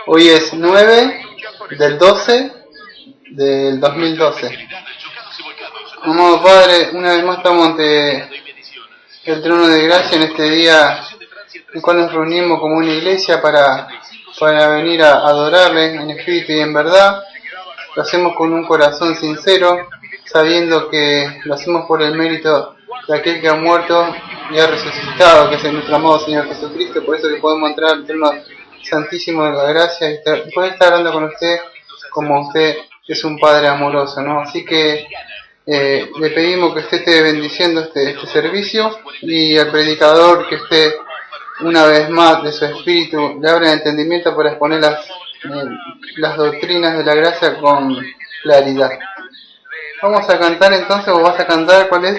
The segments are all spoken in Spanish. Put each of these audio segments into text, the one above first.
Hoy es 9 del 12 del 2012. Amado Padre, una vez más estamos ante el trono de gracia en este día en el cual nos reunimos como una iglesia para venir a adorarle en espíritu y en verdad. Lo hacemos con un corazón sincero, sabiendo que lo hacemos por el mérito de aquel que ha muerto y ha resucitado, que es nuestro amado Señor Jesucristo. Por eso que podemos entrar al trono santísimo de la gracia y poder estar hablando con usted como usted es un Padre amoroso, ¿no? Así que le pedimos que usted esté bendiciendo este servicio, y al predicador que esté una vez más de su espíritu le abra el entendimiento para exponer las doctrinas de la gracia con claridad. Vamos a cantar entonces, o vas a cantar, ¿cuál es?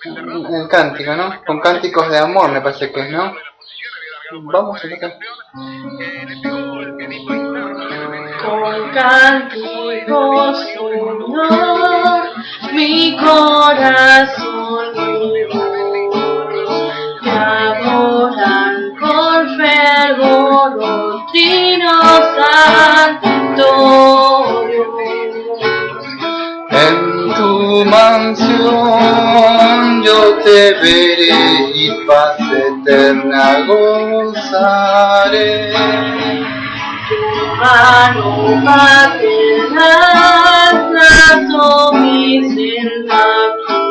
El cántico, ¿no? Con cánticos de amor, me parece que es, ¿no? Vamos a cantar. Con cánticos, Señor, mi corazón me adoran con fervor, oh Trino Santo Dios. En tu mansión yo te veré y paz eterna gozaré. Mano paternal trazo mi senda aquí,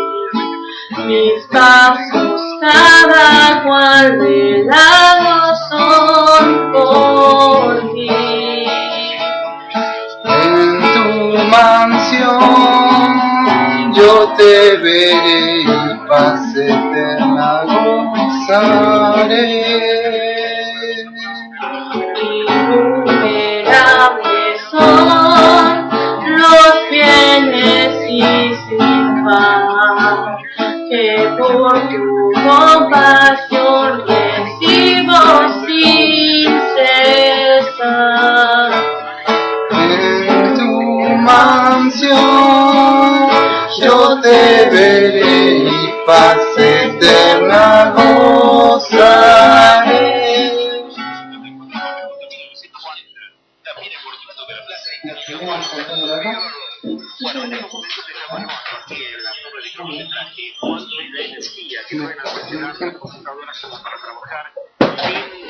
mis pasos cada cual de lado son por ti. En tu mansión yo te veré y paz eterna gozaré. Innumerables son los fieles y sin par, que por tu compasión recibo sin cesar. En tu mansión yo te veré y paz eterna gozaré. Bueno, en estos momentos estamos aquí en la torre de concentraje cuando la energía que no van a funcionar las computadoras como para trabajar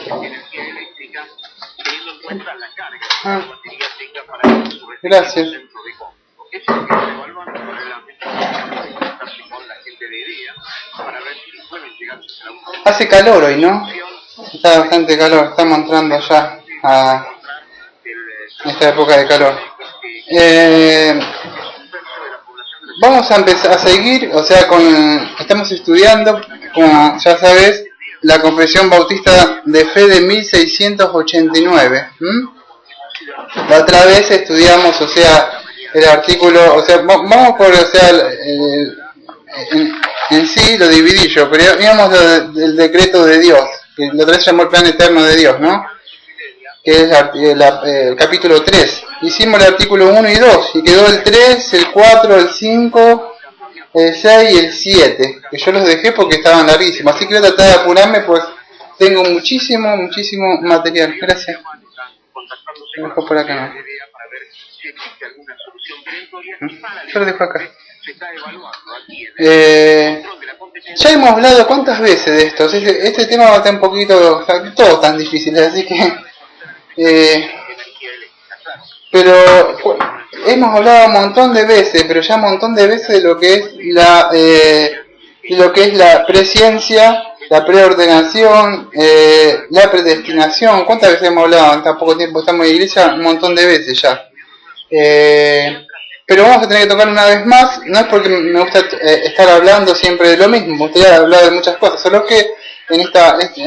sin energía eléctrica, teniendo en cuenta la carga que la batería tenga para su Gracias. centro de cómputo. Eso es lo que se evalúan paralelamente con la gente de IDEA para ver si pueden llegar a ser autónomos. Hace calor hoy, ¿no? Está bastante calor, estamos entrando ya a esta época de calor. Vamos a empezar a seguir, o sea, estamos estudiando, como ya sabes, la Confesión Bautista de Fe de 1689. La otra vez estudiamos, o sea, el artículo, o sea, vamos por, o sea, en sí lo dividí yo, pero íbamos del decreto de Dios, que la otra vez se llamó el plan eterno de Dios, ¿no? Que es el capítulo 3. Hicimos el artículo 1 y 2, y quedó el 3, el 4, el 5, el 6 y el 7, que yo los dejé porque estaban larguísimos, así que voy a tratar de apurarme, pues tengo muchísimo material. Gracias. Lo dejo por acá, ¿no? Yo lo dejo acá. Ya hemos hablado cuántas veces de esto. Este tema va a estar un poquito, o sea, todo tan difícil, así que pero hemos hablado un montón de veces, pero ya un montón de veces de lo que es la presciencia, la preordenación, la predestinación. ¿Cuántas veces hemos hablado en tan poco tiempo? Estamos en la iglesia un montón de veces ya. Pero vamos a tener que tocar una vez más. No es porque me gusta estar hablando siempre de lo mismo, me gustaría hablar de muchas cosas, solo que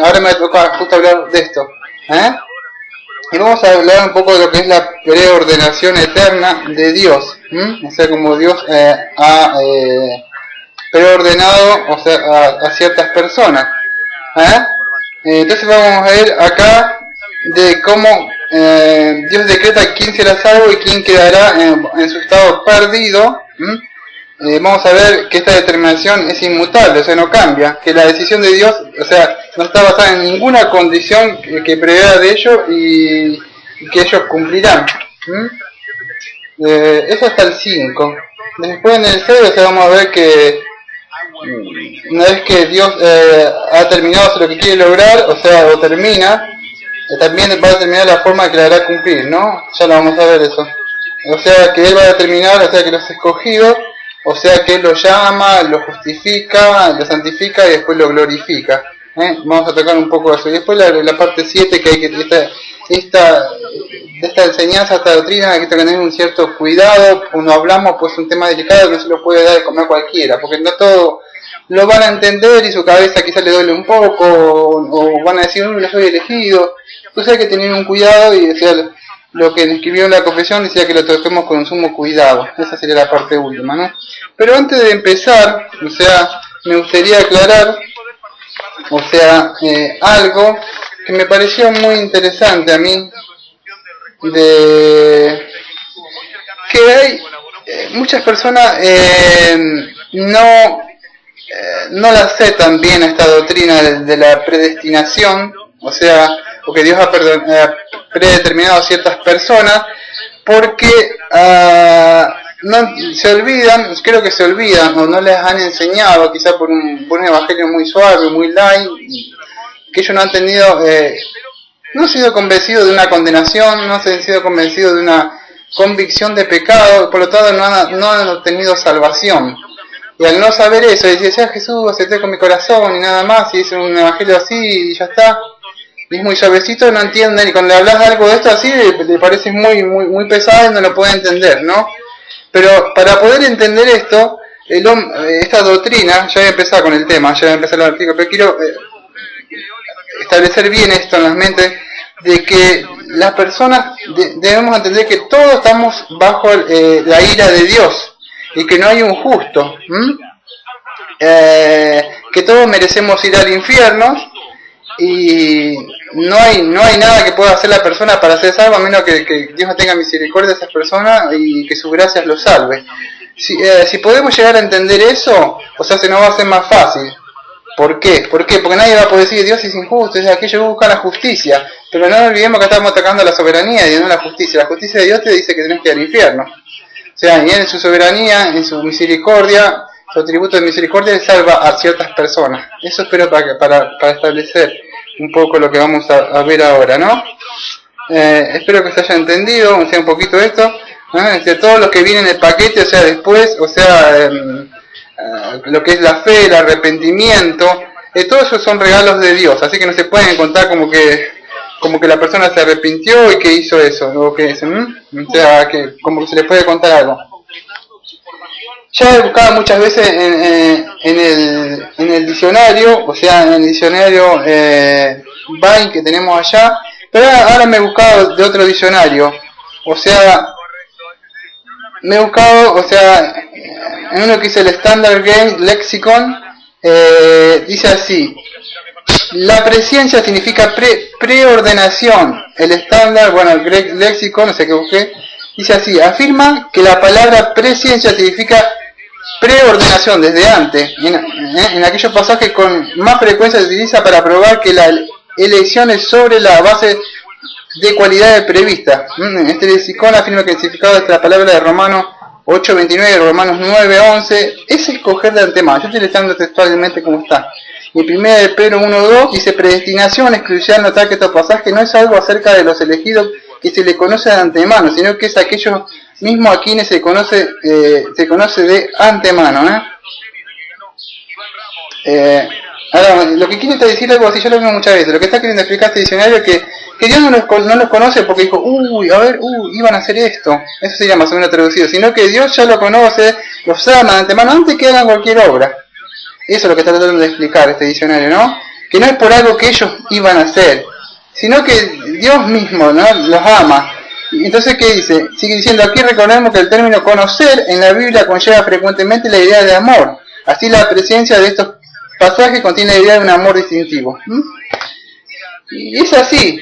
ahora me toca justo hablar de esto. Y vamos a hablar un poco de lo que es la preordenación eterna de Dios, o sea, como Dios ha preordenado, o sea, a ciertas personas. Entonces vamos a ver acá de cómo Dios decreta quién será salvo y quién quedará en su estado perdido, vamos a ver que esta determinación es inmutable, o sea, no cambia, que la decisión de Dios, o sea, no está basada en ninguna condición que prevea de ellos y que ellos cumplirán. Eso hasta el 5. Después en el 6, o sea, vamos a ver que una vez que Dios ha terminado lo que quiere lograr, o sea, o termina, también va a determinar la forma que la hará cumplir, ¿no? Ya lo vamos a ver eso. O sea, que Él va a determinar, o sea, que los escogidos, o sea, que Él los llama, los justifica, los santifica y después lo glorifica. Vamos a tocar un poco eso. Y después la parte 7, que hay que esta enseñanza, esta doctrina, hay que tener un cierto cuidado. Cuando hablamos, pues un tema delicado que no se lo puede dar de comer cualquiera, porque no todo lo van a entender y su cabeza quizás le duele un poco, o van a decir, no, yo soy elegido. Entonces hay que tener un cuidado, y decía, lo que escribió en la confesión decía que lo toquemos con sumo cuidado. Esa sería la parte última, ¿no? Pero antes de empezar, o sea, me gustaría aclarar, o sea, algo que me pareció muy interesante a mí, de que hay muchas personas no la aceptan bien esta doctrina de la predestinación, o sea, porque Dios ha predeterminado a ciertas personas, porque no se olvidan, creo que se olvidan, o no les han enseñado, quizás por un evangelio muy suave, muy light, que ellos no han tenido, no han sido convencidos de una condenación, no han sido convencidos de una convicción de pecado, por lo tanto no han obtenido salvación. Y al no saber eso, decir, ya Jesús, acepté con mi corazón y nada más, y es un evangelio así y ya está, y es muy suavecito, no entienden, y cuando le hablas algo de esto así, le parece muy pesado y no lo puede entender, ¿no? Pero para poder entender esto, esta doctrina, ya voy a empezar con el tema, ya voy a empezar el artículo, pero quiero establecer bien esto en las mentes, de que las personas debemos entender que todos estamos bajo la ira de Dios, y que no hay un justo, que todos merecemos ir al infierno, y no hay nada que pueda hacer la persona para ser salvo, a menos que Dios no tenga misericordia de esas personas y que su gracia los salve. Si podemos llegar a entender eso, o sea, se nos va a hacer más fácil. ¿Por qué? Porque nadie va a poder decir Dios es injusto, es aquello que busca la justicia, pero no olvidemos que estamos atacando la soberanía y no la justicia. La justicia de Dios te dice que tenés que ir al infierno. O sea, y Él en su soberanía, en su misericordia, su atributo de misericordia, salva a ciertas personas. Eso espero para establecer un poco lo que vamos a ver ahora, ¿no? Espero que se haya entendido, o sea, un poquito esto, ¿no? Todos los que vienen en el paquete, o sea, después, o sea, lo que es la fe, el arrepentimiento, todo eso son regalos de Dios, así que no se pueden contar como que la persona se arrepintió y que hizo eso, o que o sea, que como que se le puede contar algo. Ya he buscado muchas veces en el diccionario, o sea, en el diccionario Vine que tenemos allá, pero ahora me he buscado de otro diccionario, o sea, me he buscado, o sea, en uno que dice el Standard Game Lexicon, dice así: la presciencia significa preordenación. El estándar, bueno, el Greek Lexicon, no sé qué busqué, dice así: afirma que la palabra presciencia significa preordenación desde antes. En aquellos pasajes con más frecuencia se utiliza para probar que la elección es sobre la base de cualidades previstas. Este lexicón afirma que el significado de la palabra de Romanos 8:29 y Romanos 9:11 es escoger de antemano. Yo estoy leyendo textualmente como está. Y 1 de Pedro 1:2 dice: predestinación. Es crucial notar que este pasaje no es algo acerca de los elegidos que se le conoce de antemano, sino que es aquellos mismos a quienes se conoce de antemano. Ahora, lo que quiere decir algo así, yo lo veo muchas veces, lo que está queriendo explicar este diccionario es que Dios no los conoce porque dijo, iban a hacer esto, eso sería más o menos traducido, sino que Dios ya lo conoce, los ama de antemano antes que hagan cualquier obra. Eso es lo que está tratando de explicar este diccionario, ¿no? Que no es por algo que ellos iban a hacer, sino que Dios mismo, ¿no?, los ama. Entonces, ¿qué dice? Sigue diciendo: aquí recordemos que el término conocer en la Biblia conlleva frecuentemente la idea de amor. Así, la presencia de estos pasajes contiene la idea de un amor distintivo. Y es así.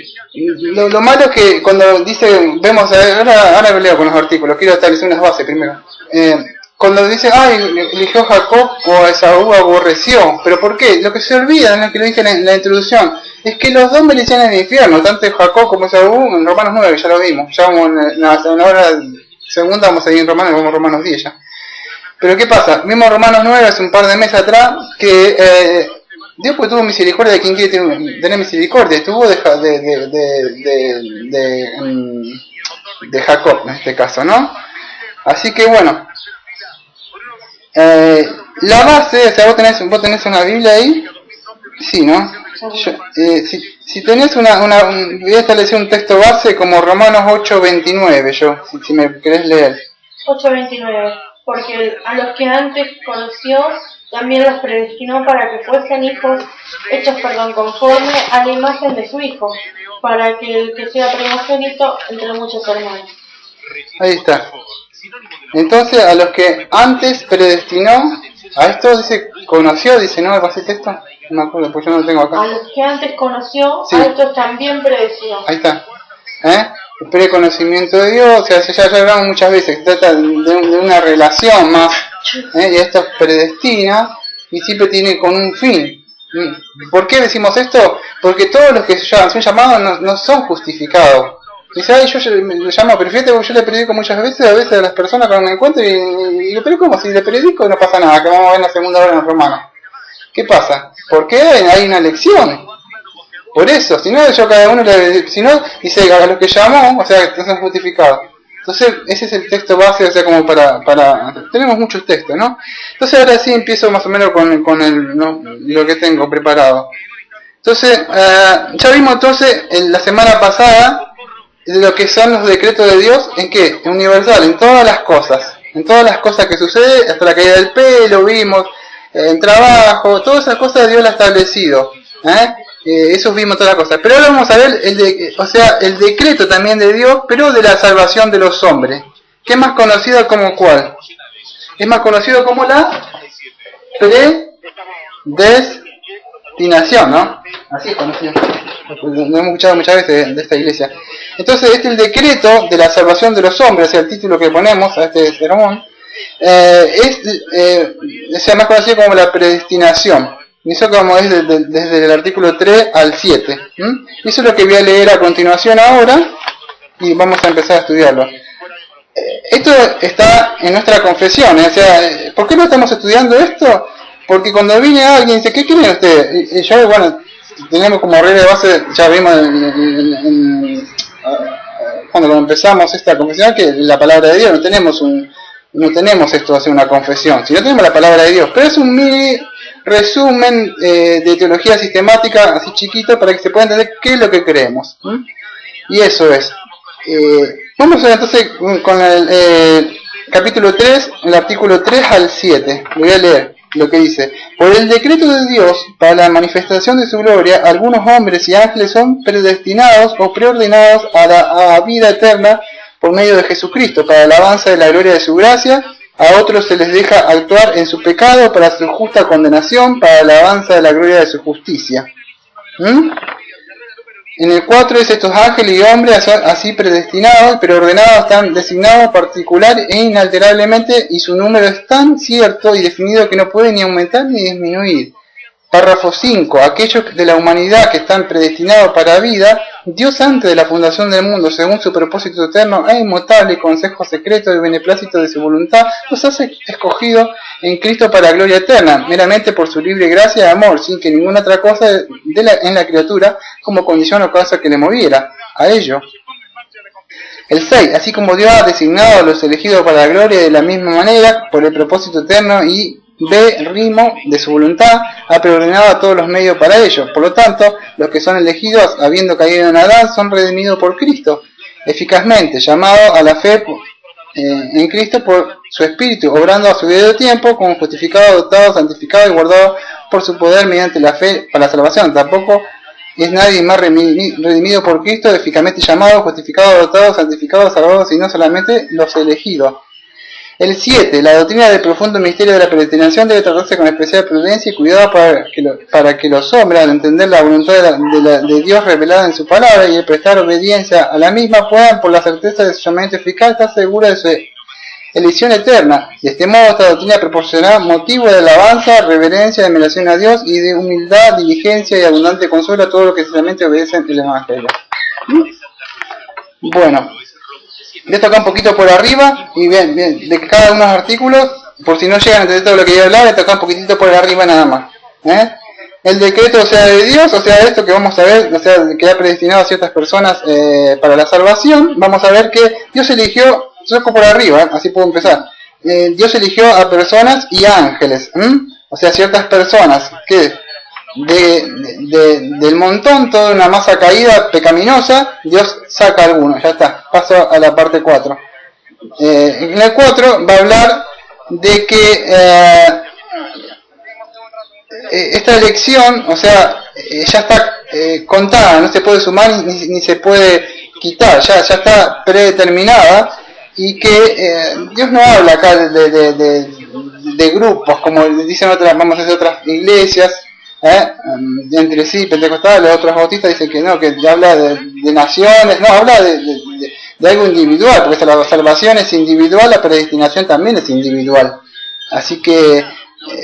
Lo malo es que cuando dice, vemos, ahora leo con los artículos, quiero establecer unas bases primero. cuando dice, ay, eligió Jacob o a Esaú aborreció. ¿Pero por qué? Lo que se olvida, lo que lo dije en la introducción, es que los dos merecían el infierno, tanto Jacob como Esaú, en Romanos 9, ya lo vimos. Ya vamos en la hora segunda, vamos a ir en Romanos, vamos a Romanos 10 ya. Pero ¿qué pasa? Vimos Romanos 9 hace un par de meses atrás, que Dios pues tuvo misericordia de quien quiere tener misericordia. Estuvo de Jacob en este caso, ¿no? Así que bueno, la base, o sea, vos tenés una Biblia ahí, sí, ¿no? Si tenés voy a establecer un texto base como Romanos 8:29, si me querés leer. 8:29, porque a los que antes conoció, también los predestinó para que fuesen hijos, hechos conforme a la imagen de su Hijo, para que el que sea primogénito entre muchos hermanos. Ahí está. Entonces, a los que antes predestinó, a esto dice, conoció, dice, ¿no? ¿Vas a texto? No me acuerdo, pues yo no lo tengo acá. A los que antes conoció, sí. A estos también predestinó. Ahí está. El preconocimiento de Dios, o sea, ya hablamos muchas veces, se trata de una relación más, y esto predestina, y siempre tiene con un fin. ¿Por qué decimos esto? Porque todos los que son llamados no son justificados. Dice, ay, yo lo llamo, pero fíjate, yo le predico muchas veces, a veces a las personas cuando me encuentro, y digo, pero ¿cómo? Si le predico no pasa nada, que vamos a ver en la segunda hora en los Romanos. ¿Qué pasa? Porque hay una lección. Por eso, si no, yo cada uno, si no, dice, a los que llamó, o sea, no son justificados. Entonces, ese es el texto base, o sea, como tenemos muchos textos, ¿no? Entonces, ahora sí empiezo más o menos con lo que tengo preparado. Entonces, ya vimos entonces, la semana pasada, de lo que son los decretos de Dios, ¿en qué? Universal, en todas las cosas que suceden, hasta la caída del pelo, vimos, en trabajo, todas esas cosas Dios las ha establecido, eso vimos todas las cosas. Pero ahora vamos a ver el decreto también de Dios, pero de la salvación de los hombres, que es más conocido como ¿cuál? Es más conocido como la predestinación, ¿no? Así es conocido. Lo hemos escuchado muchas veces de esta iglesia. Entonces, este es el decreto de la salvación de los hombres, o sea, el título que ponemos a este sermón, es más conocido como la predestinación. Y eso como es desde el artículo 3 al 7. Eso es lo que voy a leer a continuación ahora, y vamos a empezar a estudiarlo. Esto está en nuestra confesión, o sea, ¿por qué no estamos estudiando esto? Porque cuando viene alguien y dice, ¿qué creen ustedes? Y yo, bueno, tenemos como regla de base, ya vimos cuando empezamos esta confesión, que la palabra de Dios, no tenemos esto de hacer una confesión, sino tenemos la palabra de Dios, pero es un mini resumen de teología sistemática, así chiquito, para que se pueda entender qué es lo que creemos. Y eso es. Vamos a ver entonces con el capítulo 3, el artículo 3 al 7, lo voy a leer. Lo que dice: por el decreto de Dios, para la manifestación de su gloria, algunos hombres y ángeles son predestinados o preordenados a la vida eterna por medio de Jesucristo, para la alabanza de la gloria de su gracia. A otros se les deja actuar en su pecado para su justa condenación, para la alabanza de la gloria de su justicia. En el 4 dice: estos ángeles y hombres así predestinados, pero ordenados, están designados particular e inalterablemente, y su número es tan cierto y definido que no puede ni aumentar ni disminuir. Párrafo 5. Aquellos de la humanidad que están predestinados para vida, Dios antes de la fundación del mundo, según su propósito eterno e inmutable y consejo secreto del beneplácito de su voluntad, los hace escogidos en Cristo para gloria eterna, meramente por su libre gracia y amor, sin que ninguna otra cosa en la criatura como condición o causa que le moviera a ello. El 6. Así como Dios ha designado a los elegidos para la gloria de la misma manera, por el propósito eterno y rimo de su voluntad, ha preordenado a todos los medios para ello. Por lo tanto, los que son elegidos, habiendo caído en Adán, son redimidos por Cristo, eficazmente, llamados a la fe en Cristo por su Espíritu, obrando a su debido tiempo, como justificados, adoptados, santificados y guardados por su poder mediante la fe para la salvación. Tampoco es nadie más redimido por Cristo, eficazmente llamado, justificado, adoptado, santificado, salvado, sino solamente los elegidos. El 7. La doctrina del profundo misterio de la predestinación debe tratarse con especial prudencia y cuidado para que los hombres, al entender la voluntad de Dios revelada en su palabra y al prestar obediencia a la misma, puedan, por la certeza de su llamamiento eficaz, estar seguros de su elección eterna. De este modo, esta doctrina proporcionará motivo de alabanza, reverencia, admiración a Dios y de humildad, diligencia y abundante consuelo a todos los que sinceramente obedecen el Evangelio. Bueno, de esto acá un poquito por arriba, y bien, de cada uno de los artículos, por si no llegan a entender todo lo que voy a hablar, de tocar un poquitito por arriba nada más. El decreto, o sea, de Dios, o sea, esto que vamos a ver, o sea, que ha predestinado a ciertas personas para la salvación, vamos a ver que Dios eligió, yo toco por arriba, así puedo empezar, Dios eligió a personas y ángeles, o sea, ciertas personas que del montón, toda una masa caída pecaminosa, Dios saca algunos, ya está, paso a la parte 4. En el 4 va a hablar de que esta elección, o sea, ya está contada, no se puede sumar ni se puede quitar, ya está predeterminada, y que Dios no habla acá de grupos, como dicen otras, vamos a decir, otras iglesias, entre sí, pentecostales, otros bautistas dicen que no, que habla de naciones, no, habla de algo individual, porque la salvación es individual, la predestinación también es individual. Así que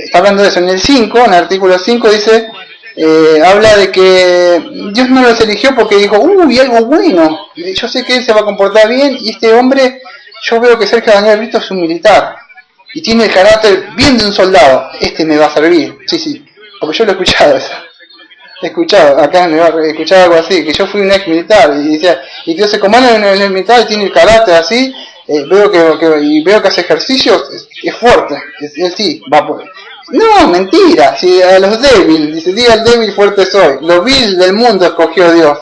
está hablando de eso. En el 5, en el artículo 5 dice, habla de que Dios no los eligió porque dijo, uy, algo bueno, yo sé que él se va a comportar bien, y este hombre, yo veo que Sergio Daniel Brito es un militar, y tiene el carácter bien de un soldado, este me va a servir, sí, porque yo lo he escuchado eso. He escuchado, acá en el barrio, he escuchado algo así, que yo fui un ex militar, y decía, y Dios se comanda en el militar y tiene el carácter así, veo que hace ejercicios, es fuerte, él sí, va por... No, mentira, si a los débiles, dice, diga al débil fuerte soy, los vil del mundo escogió Dios,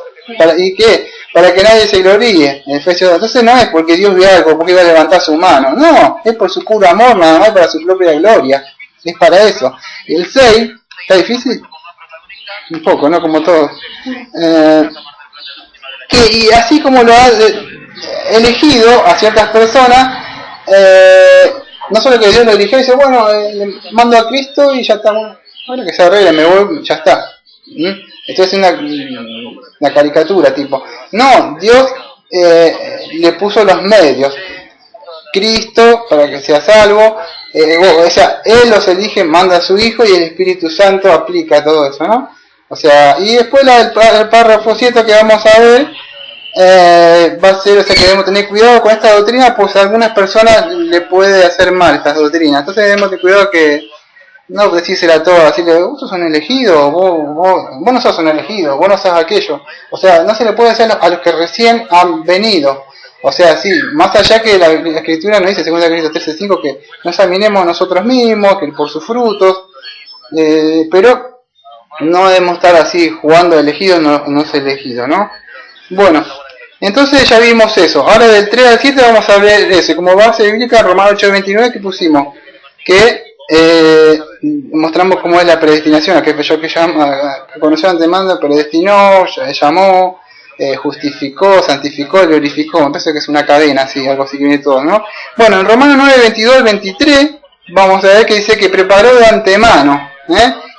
¿y qué? Para que nadie se gloríe, en Efesios 2. Entonces no es porque Dios vio algo, porque iba a levantar su mano, no, es por su puro amor, nada más para su propia gloria, es para eso. Y el 6, ¿está difícil? Un poco, ¿no? Como todo. Y así como lo ha elegido a ciertas personas, no solo que Dios lo eligió y dice, bueno, le mando a Cristo y ya está, bueno, que se arregle, me voy, ya está. Esto es una caricatura, tipo. No, Dios le puso los medios. Cristo, para que sea salvo, o sea, Él los elige, manda a su Hijo y el Espíritu Santo aplica todo eso, ¿no? O sea, y después el párrafo 7 que vamos a ver, va a ser, o sea, que debemos tener cuidado con esta doctrina, pues a algunas personas le puede hacer mal estas doctrinas. Entonces debemos tener cuidado que no decírsela a todas, decirle, vos sos un elegido, vos no sos un elegido, vos no sos aquello. O sea, no se le puede hacer a los que recién han venido. O sea, sí, más allá que la Escritura nos dice, 2 Corintios 13:5, que nos examinemos nosotros mismos, que por sus frutos, pero no debemos estar así jugando elegido, no es elegido, ¿no? Bueno, entonces ya vimos eso. Ahora del 3 al 7 vamos a ver eso. Y como base bíblica, Romanos 8:29, que pusimos, que mostramos cómo es la predestinación, aquel que conoció antemano, predestinó, llamó, justificó, santificó, glorificó. Me parece que es una cadena, así, algo así que viene todo, ¿no? Bueno, en Romanos 9:22 al 23, vamos a ver que dice que preparó de antemano,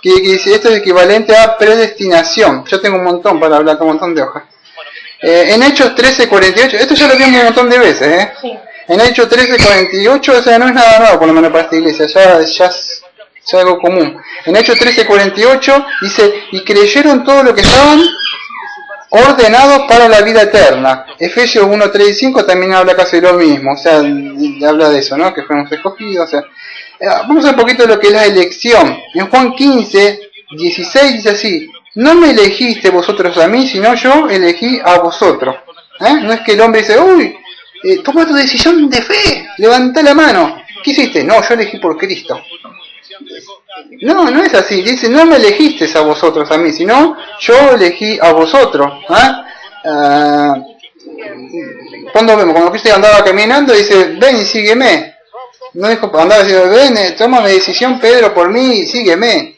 que dice, esto es equivalente a predestinación. Yo tengo un montón para hablar, un montón de hojas. En Hechos 13:48, esto ya lo vimos un montón de veces, Sí. En Hechos 13:48, o sea, no es nada nuevo por lo menos para esta iglesia, ya es algo común. En Hechos 13:48 dice, y creyeron todo lo que estaban ordenados para la vida eterna. Efesios 1:3 y 5 también habla casi lo mismo, o sea, habla de eso, ¿no? Que fuimos escogidos, o sea. Vamos a ver un poquito de lo que es la elección. En Juan 15:16 dice así, no me elegiste vosotros a mí, sino yo elegí a vosotros. No es que el hombre dice, uy, toma tu decisión de fe, levanta la mano. ¿Qué hiciste? No, yo elegí por Cristo. No es así. Dice, no me elegiste a vosotros a mí, sino yo elegí a vosotros. Cuando Cristo andaba caminando, dice, ven y sígueme. No dijo, andaba diciendo, ven, toma mi decisión, Pedro, por mí, sígueme.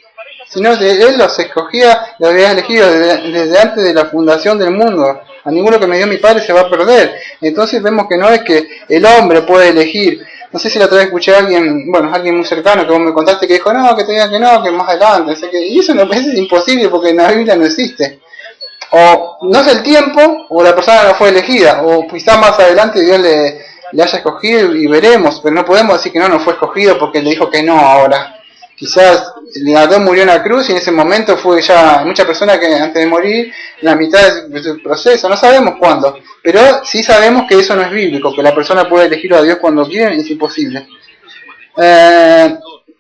Sino él los escogía, los había elegido desde antes de la fundación del mundo. A ninguno que me dio mi padre se va a perder. Entonces vemos que no es que el hombre puede elegir. No sé si la otra vez escuché a alguien, alguien muy cercano que vos me contaste que dijo, no, que te digan que no, que más adelante. O sea, y eso no, es imposible porque en la Biblia no existe. O no es el tiempo, o la persona no fue elegida, o quizás más adelante Dios le haya escogido y veremos, pero no podemos decir que no fue escogido porque le dijo que no ahora. Quizás Adán murió en la cruz y en ese momento fue ya muchas personas que antes de morir, en la mitad de su proceso, no sabemos cuándo, pero sí sabemos que eso no es bíblico, que la persona puede elegir a Dios cuando quiere y es imposible.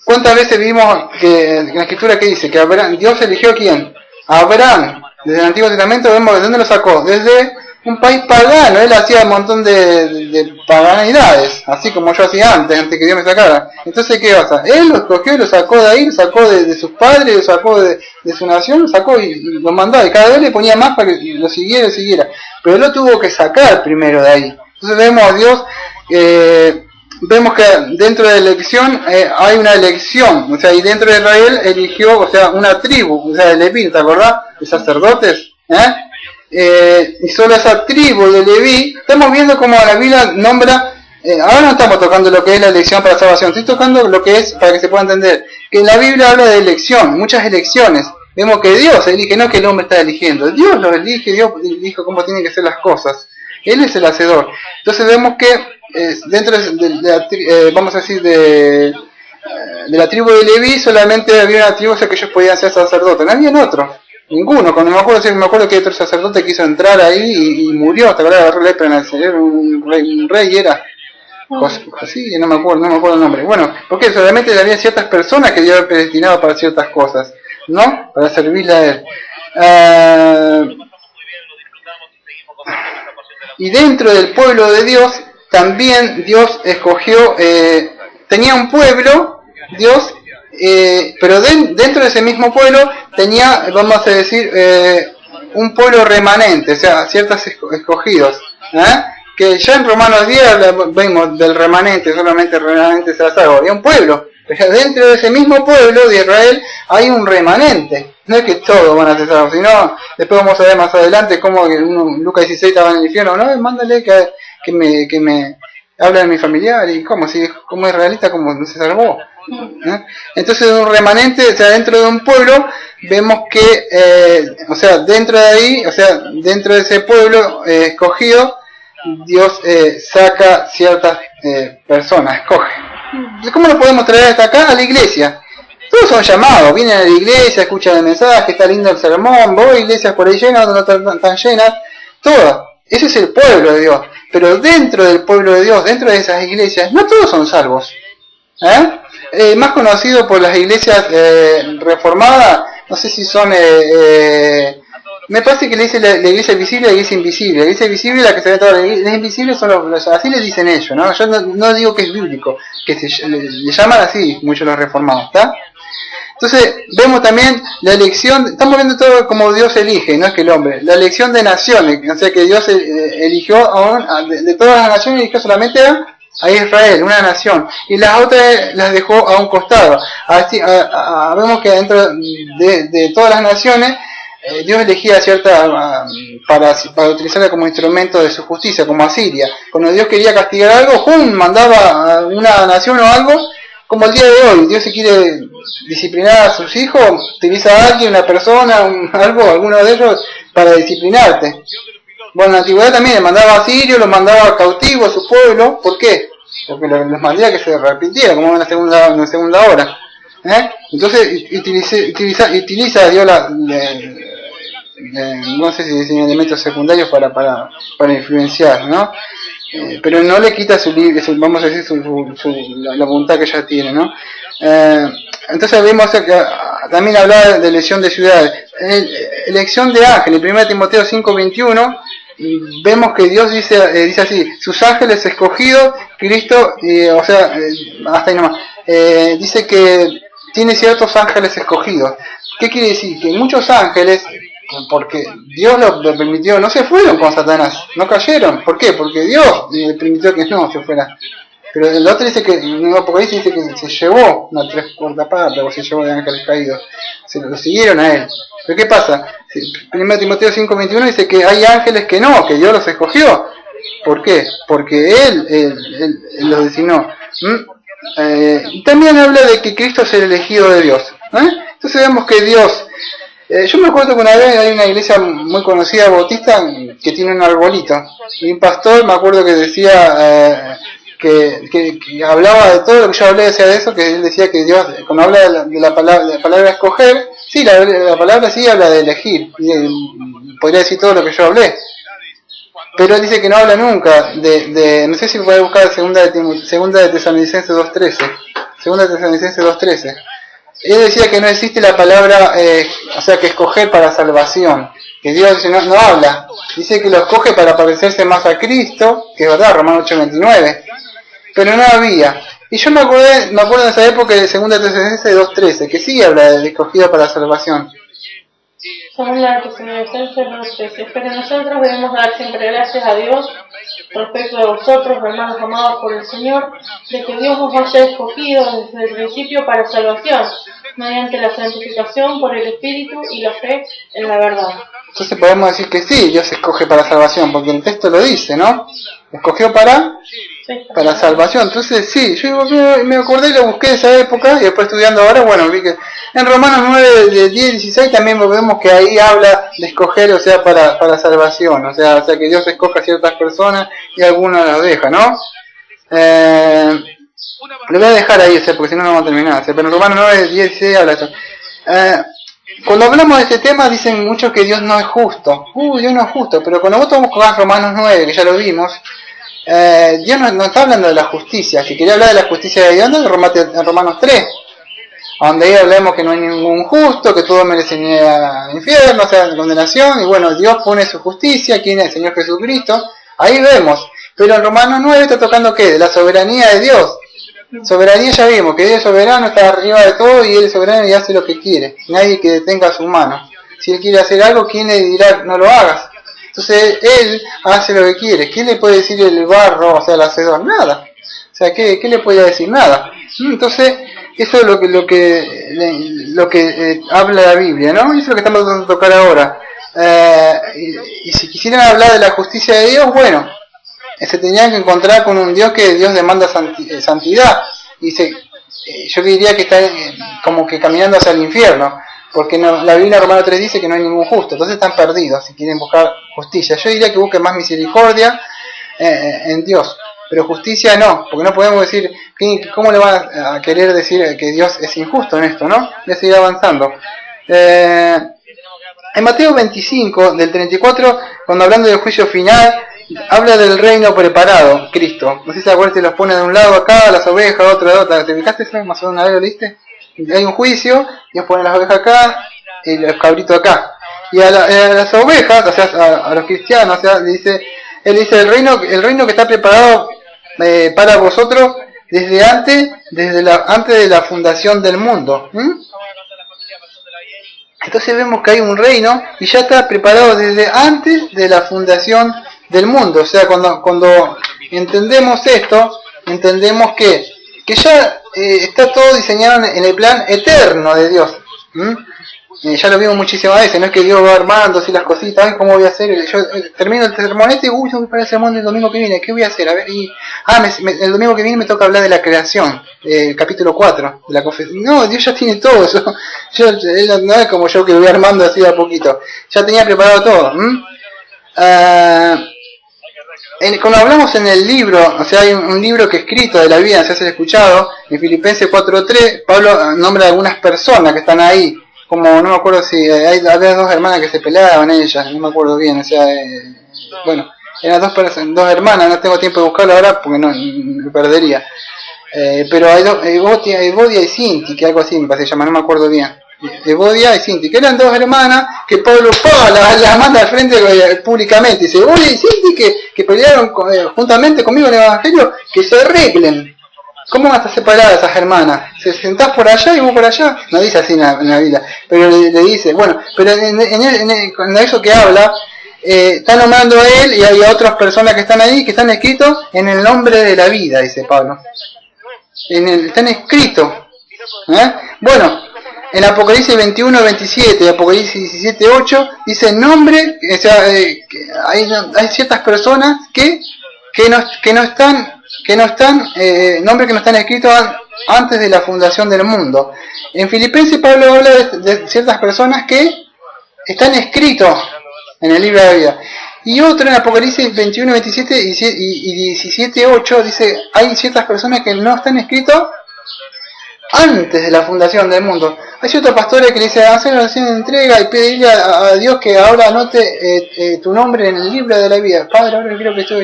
¿Cuántas veces vimos que en la escritura que dice que Dios eligió a quién? A Abraham. Desde el Antiguo Testamento vemos de dónde lo sacó, desde un país pagano. Él hacía un montón de paganidades, así como yo hacía antes que Dios me sacara. Entonces, ¿qué pasa? Él lo escogió y lo sacó de ahí, lo sacó de sus padres, lo sacó de su nación, lo sacó y lo mandó, y cada vez le ponía más para que lo siguiera. Pero él lo tuvo que sacar primero de ahí. Entonces vemos a Dios, vemos que dentro de la elección hay una elección, o sea, y dentro de Israel eligió, o sea, una tribu, o sea, de Leví, ¿te acordás? De sacerdotes, y solo esa tribu de Leví, estamos viendo como la Biblia nombra, ahora no estamos tocando lo que es la elección para la salvación, estoy tocando lo que es, para que se pueda entender, que la Biblia habla de elección, muchas elecciones, vemos que Dios elige, no que el hombre está eligiendo, Dios lo elige, Dios dijo cómo tienen que ser las cosas, Él es el hacedor. Entonces vemos que dentro vamos a decir de la tribu de Leví solamente había una tribu, o sea, que ellos podían ser sacerdotes, no había otro. Ninguno, cuando me acuerdo que otro sacerdote quiso entrar ahí y murió, hasta que agarró lepra en el cerebro, un rey era, así, no me acuerdo el nombre. Bueno, porque solamente había ciertas personas que Dios había predestinado para ciertas cosas, ¿no? Para servirle a Él. Y dentro del pueblo de Dios, también Dios escogió, tenía un pueblo, Dios, pero dentro de ese mismo pueblo tenía, vamos a decir, un pueblo remanente, o sea, ciertos escogidos, que ya en Romanos 10 vemos del remanente, solamente el remanente se la salva, había un pueblo, pero dentro de ese mismo pueblo de Israel hay un remanente, no es que todos van a ser salvos, sino después vamos a ver más adelante cómo en Lucas 16 estaba en el infierno, no, mándale que me habla de mi familiar, y cómo, si como israelita, como no se salvó. Entonces un remanente, o sea, dentro de un pueblo vemos que, o sea, dentro de ahí, o sea, dentro de ese pueblo escogido, Dios saca ciertas personas, escoge. ¿Cómo lo podemos traer hasta acá? A la iglesia. Todos son llamados, vienen a la iglesia, escuchan el mensaje, está lindo el sermón, voy, iglesias por ahí llenas, no están llenas, todo. Ese es el pueblo de Dios. Pero dentro del pueblo de Dios, dentro de esas iglesias, no todos son salvos. Más conocido por las iglesias reformadas, no sé si son, me parece que le dice la iglesia visible y la iglesia invisible. La iglesia visible, la que se ve toda la iglesia invisible, son los así le dicen ellos, ¿no? Yo no digo que es bíblico, que le llaman así muchos los reformados, ¿está? Entonces vemos también la elección, estamos viendo todo como Dios elige, no es que el hombre, la elección de naciones, o sea que Dios eligió de todas las naciones, eligió solamente a Israel, una nación, y las otras las dejó a un costado. Así, vemos que dentro de todas las naciones Dios elegía cierta para utilizarla como instrumento de su justicia, como Asiria. Cuando Dios quería castigar algo, mandaba a una nación o algo, como el día de hoy. Dios se quiere disciplinar a sus hijos, utiliza a alguien, una persona, alguno de ellos para disciplinarte. Bueno, en la antigüedad también le mandaba a Sirio, los mandaba cautivo a su pueblo. ¿Por qué? Porque los mandaba que se arrepintieran, como en la segunda hora. Entonces utiliza a Dios no sé si dicen elementos secundarios para influenciar, ¿no? Pero no le quita vamos a decir la voluntad que ella tiene, ¿no? Entonces vemos que también hablaba de elección de ciudades, elección de ángeles. En 1 Timoteo 5:21 vemos que Dios dice así: sus ángeles escogidos, Cristo, o sea, hasta ahí nomás, dice que tiene ciertos ángeles escogidos. ¿Qué quiere decir? Que muchos ángeles, porque Dios lo permitió, no se fueron con Satanás, no cayeron. ¿Por qué? Porque Dios permitió que no se fuera. Pero el otro dice que, no, porque dice que se llevó una 3/4 parte, o se llevó de ángeles caídos. Lo siguieron a él. Pero ¿qué pasa? 1 Timoteo 5:21 dice que hay ángeles que no, que Dios los escogió. ¿Por qué? Porque Él los designó. Y también habla de que Cristo es el elegido de Dios. Entonces vemos que Dios Yo me acuerdo que una vez hay una iglesia muy conocida bautista que tiene un arbolito. Y un pastor, me acuerdo que decía que hablaba de todo lo que yo hablé, decía de eso, que él decía que Dios, cuando habla de la palabra escoger, sí, la palabra sí habla de elegir. Y podría decir todo lo que yo hablé. Pero él dice que no habla nunca no sé si puede buscar segunda de Tesalonicenses 2.13. Segunda de Tesalonicenses 2.13. Él decía que no existe la palabra, o sea, que escoger para salvación. Que Dios dice, no habla. Dice que lo escoge para parecerse más a Cristo, que es verdad, Romanos 8.29. Pero no había. Y yo me acuerdo de esa época de segunda de Tesalonicenses 2.13, que sí habla de escogida para salvación. Según la Tesalonicenses 2.13, pero nosotros debemos dar siempre gracias a Dios respecto de vosotros, hermanos amados por el Señor, de que Dios os haya escogido desde el principio para salvación, mediante la santificación por el Espíritu y la fe en la verdad. Entonces podemos decir que sí, Dios escoge para salvación, porque el texto lo dice, ¿no? Escogió para salvación. Entonces sí, yo me acordé y lo busqué de esa época, y después estudiando ahora, bueno, vi que en Romanos 9, de 10 y 16 también vemos que ahí habla de escoger, o sea, para salvación, o sea que Dios escoge a ciertas personas y algunos las deja, ¿no? Lo voy a dejar ahí, o sea, porque si no vamos a terminar, o sea, pero en Romanos 9, 10 y 16 habla de eso. Cuando hablamos de este tema dicen muchos que Dios no es justo. Dios no es justo, pero cuando vos tomás Romanos 9, que ya lo vimos, Dios no está hablando de la justicia. Si quería hablar de la justicia de Dios, anda en Romanos 3, donde ahí hablamos que no hay ningún justo, que todos merecen ir al infierno, o sea, condenación, y bueno, Dios pone su justicia, ¿quién es? El Señor Jesucristo. Ahí vemos. Pero en Romanos 9 está tocando ¿qué? De la soberanía de Dios. Soberanía ya vimos, que Dios es soberano, está arriba de todo y Él es soberano y hace lo que quiere. Nadie que detenga a su mano. Si Él quiere hacer algo, ¿quién le dirá no lo hagas? Entonces Él hace lo que quiere. ¿Quién le puede decir el barro, o sea, el hacedor? Nada. O sea, ¿qué le puede decir? Nada. Entonces, eso es lo que habla la Biblia, ¿no? Y eso es lo que estamos tratando de tocar ahora. Y si quisieran hablar de la justicia de Dios, bueno, se tenían que encontrar con un Dios que Dios demanda santidad. Y yo diría que está como que caminando hacia el infierno, porque la Biblia Romanos 3 dice que no hay ningún justo, entonces están perdidos si quieren buscar justicia. Yo diría que busquen más misericordia en Dios, pero justicia no, porque no podemos decir, ¿cómo le van a querer decir que Dios es injusto en esto, no? Voy a seguir avanzando. En Mateo 25, del 34, cuando hablando del juicio final, habla del reino preparado, Cristo. No sé si se acuerdan, se los pone de un lado acá, las ovejas, otro de otra. ¿Te fijaste eso? Más o menos una vez lo leíste. Hay un juicio, y ponen las ovejas acá, y los cabritos acá. Y a las ovejas, o sea, a los cristianos, o sea, él dice, el reino que está preparado para vosotros desde antes de la fundación del mundo. Entonces vemos que hay un reino y ya está preparado desde antes de la fundación del mundo. O sea, cuando entendemos esto, entendemos que ya está todo diseñado en el plan eterno de Dios. Ya lo vimos muchísimas veces, no es que Dios va armando así las cositas, ay, ¿cómo voy a hacer? Yo termino el sermón y yo voy para el sermón del domingo que viene, ¿qué voy a hacer? A ver, el domingo que viene me toca hablar de la creación, capítulo 4, de la confesión. No, Dios ya tiene todo eso. Él no es como yo que lo voy armando así de a poquito, ya tenía preparado todo. Cuando hablamos en el libro, o sea, hay un libro que es escrito de la vida, se ha escuchado, en Filipenses 4.3, Pablo nombra a algunas personas que están ahí, como no me acuerdo si había dos hermanas que se peleaban ellas, no me acuerdo bien, o sea, bueno, eran dos hermanas, no tengo tiempo de buscarlo ahora porque no me perdería, pero hay Evodia y Sinti, que algo así me parece llama, no me acuerdo bien. Evodia y Sinti, que eran dos hermanas que Pablo las manda al frente públicamente, dice, Evodia y Sinti que pelearon juntamente conmigo en el Evangelio, que se arreglen. ¿Cómo van a estar separadas esas hermanas? ¿Se sentás por allá y vos por allá? No dice así en la Biblia, pero le dice, bueno, pero en eso que habla, está nombrando a él y hay otras personas que están ahí, que están escritos en el nombre de la vida, dice Pablo. Están escritos. Bueno, en Apocalipsis 21, 27 y Apocalipsis 17, 8, dice nombre, o sea, hay ciertas personas que no están nombres que no están escritos antes de la fundación del mundo. En Filipenses Pablo habla de ciertas personas que están escritos en el libro de la vida. Y otro en Apocalipsis 21, 27 y 17, 8 dice, hay ciertas personas que no están escritos antes de la fundación del mundo. Hay ciertos pastores que le dicen, hacer una oración de entrega y pedirle a Dios que ahora anote tu nombre en el libro de la vida. Padre, ahora quiero que yo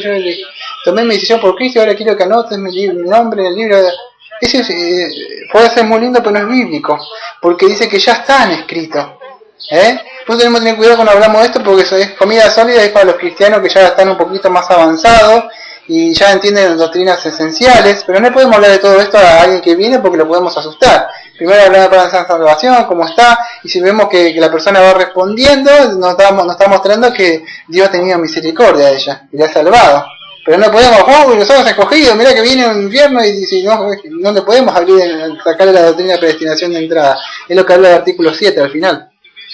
tomé mi decisión por Cristo y ahora quiero que anotes mi nombre en el libro de la vida. Ese puede ser muy lindo, pero no es bíblico, porque dice que ya están escritos. Pues tenemos que tener cuidado cuando hablamos de esto, porque eso es comida sólida, es para los cristianos que ya están un poquito más avanzados y ya entienden doctrinas esenciales, pero no podemos hablar de todo esto a alguien que viene porque lo podemos asustar. Primero hablar de la salvación, cómo está, y si vemos que la persona va respondiendo, nos está mostrando que Dios ha tenido misericordia de ella y la ha salvado. Pero no podemos, los somos escogidos, mira que viene un infierno y si no le podemos sacarle la doctrina de predestinación de entrada. Es lo que habla el artículo 7 al final.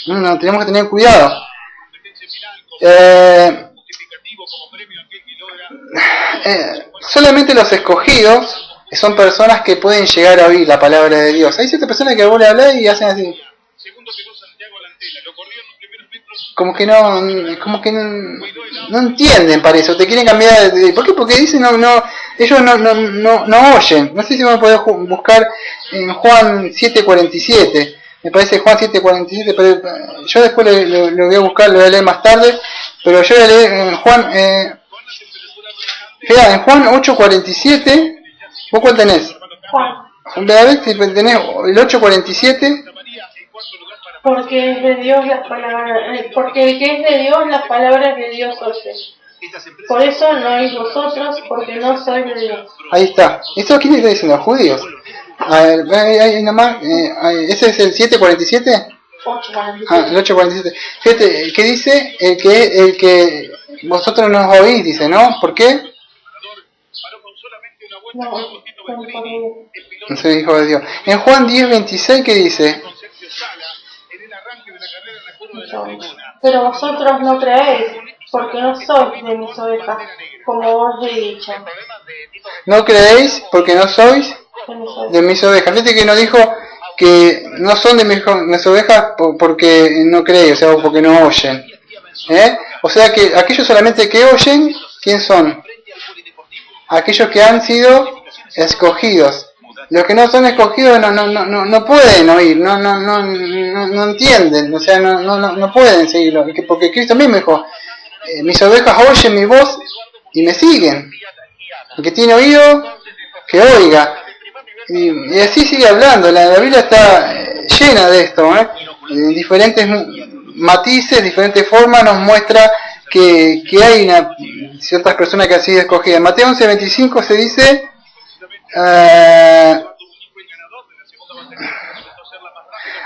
No, tenemos que tener cuidado. Solamente los escogidos son personas que pueden llegar a oír la palabra de Dios. Hay ciertas personas que vos le hablás y hacen así. Como que no entienden para eso, te quieren cambiar de... ¿Por qué? Porque dicen ellos no oyen. No sé si me podés buscar en Juan 7:47. Me parece Juan 7:47, pero yo después lo voy a buscar, lo voy a leer más tarde, pero yo voy a leer en Juan, en Juan 8:47, ¿vos cuál tenés? Juan. A ver si tenés el 8:47. Porque es de Dios las palabras, porque el que es de Dios las palabras de Dios oye. Por eso no oís vosotros, porque no sois de Dios. Ahí está. ¿Esto quién está diciendo? Judíos. A ver, hay nomás, ¿ese es el 7:47? 8:47. El 8:47. Fíjate, ¿qué dice? El que vosotros nos oís, dice, ¿no? ¿Por qué? No soy hijo de Dios. En Juan 10:26, ¿qué dice? Pero vosotros no creéis, porque no sois de mis ovejas, como os he dicho. No creéis porque no sois de mis ovejas. Fíjate que nos dijo que no son de mis ovejas porque no creen, o sea, porque no oyen. O sea que aquellos solamente que oyen, ¿quién son? Aquellos que han sido escogidos. Los que no son escogidos no pueden oír, no entienden, o sea, no pueden seguirlo, porque Cristo mismo dijo, mis ovejas oyen mi voz y me siguen. El que tiene oído, que oiga. Y así sigue hablando, la Biblia está llena de esto, en diferentes matices, diferentes formas nos muestra que hay ciertas personas que han sido escogidas. En Mateo 11:25 se dice,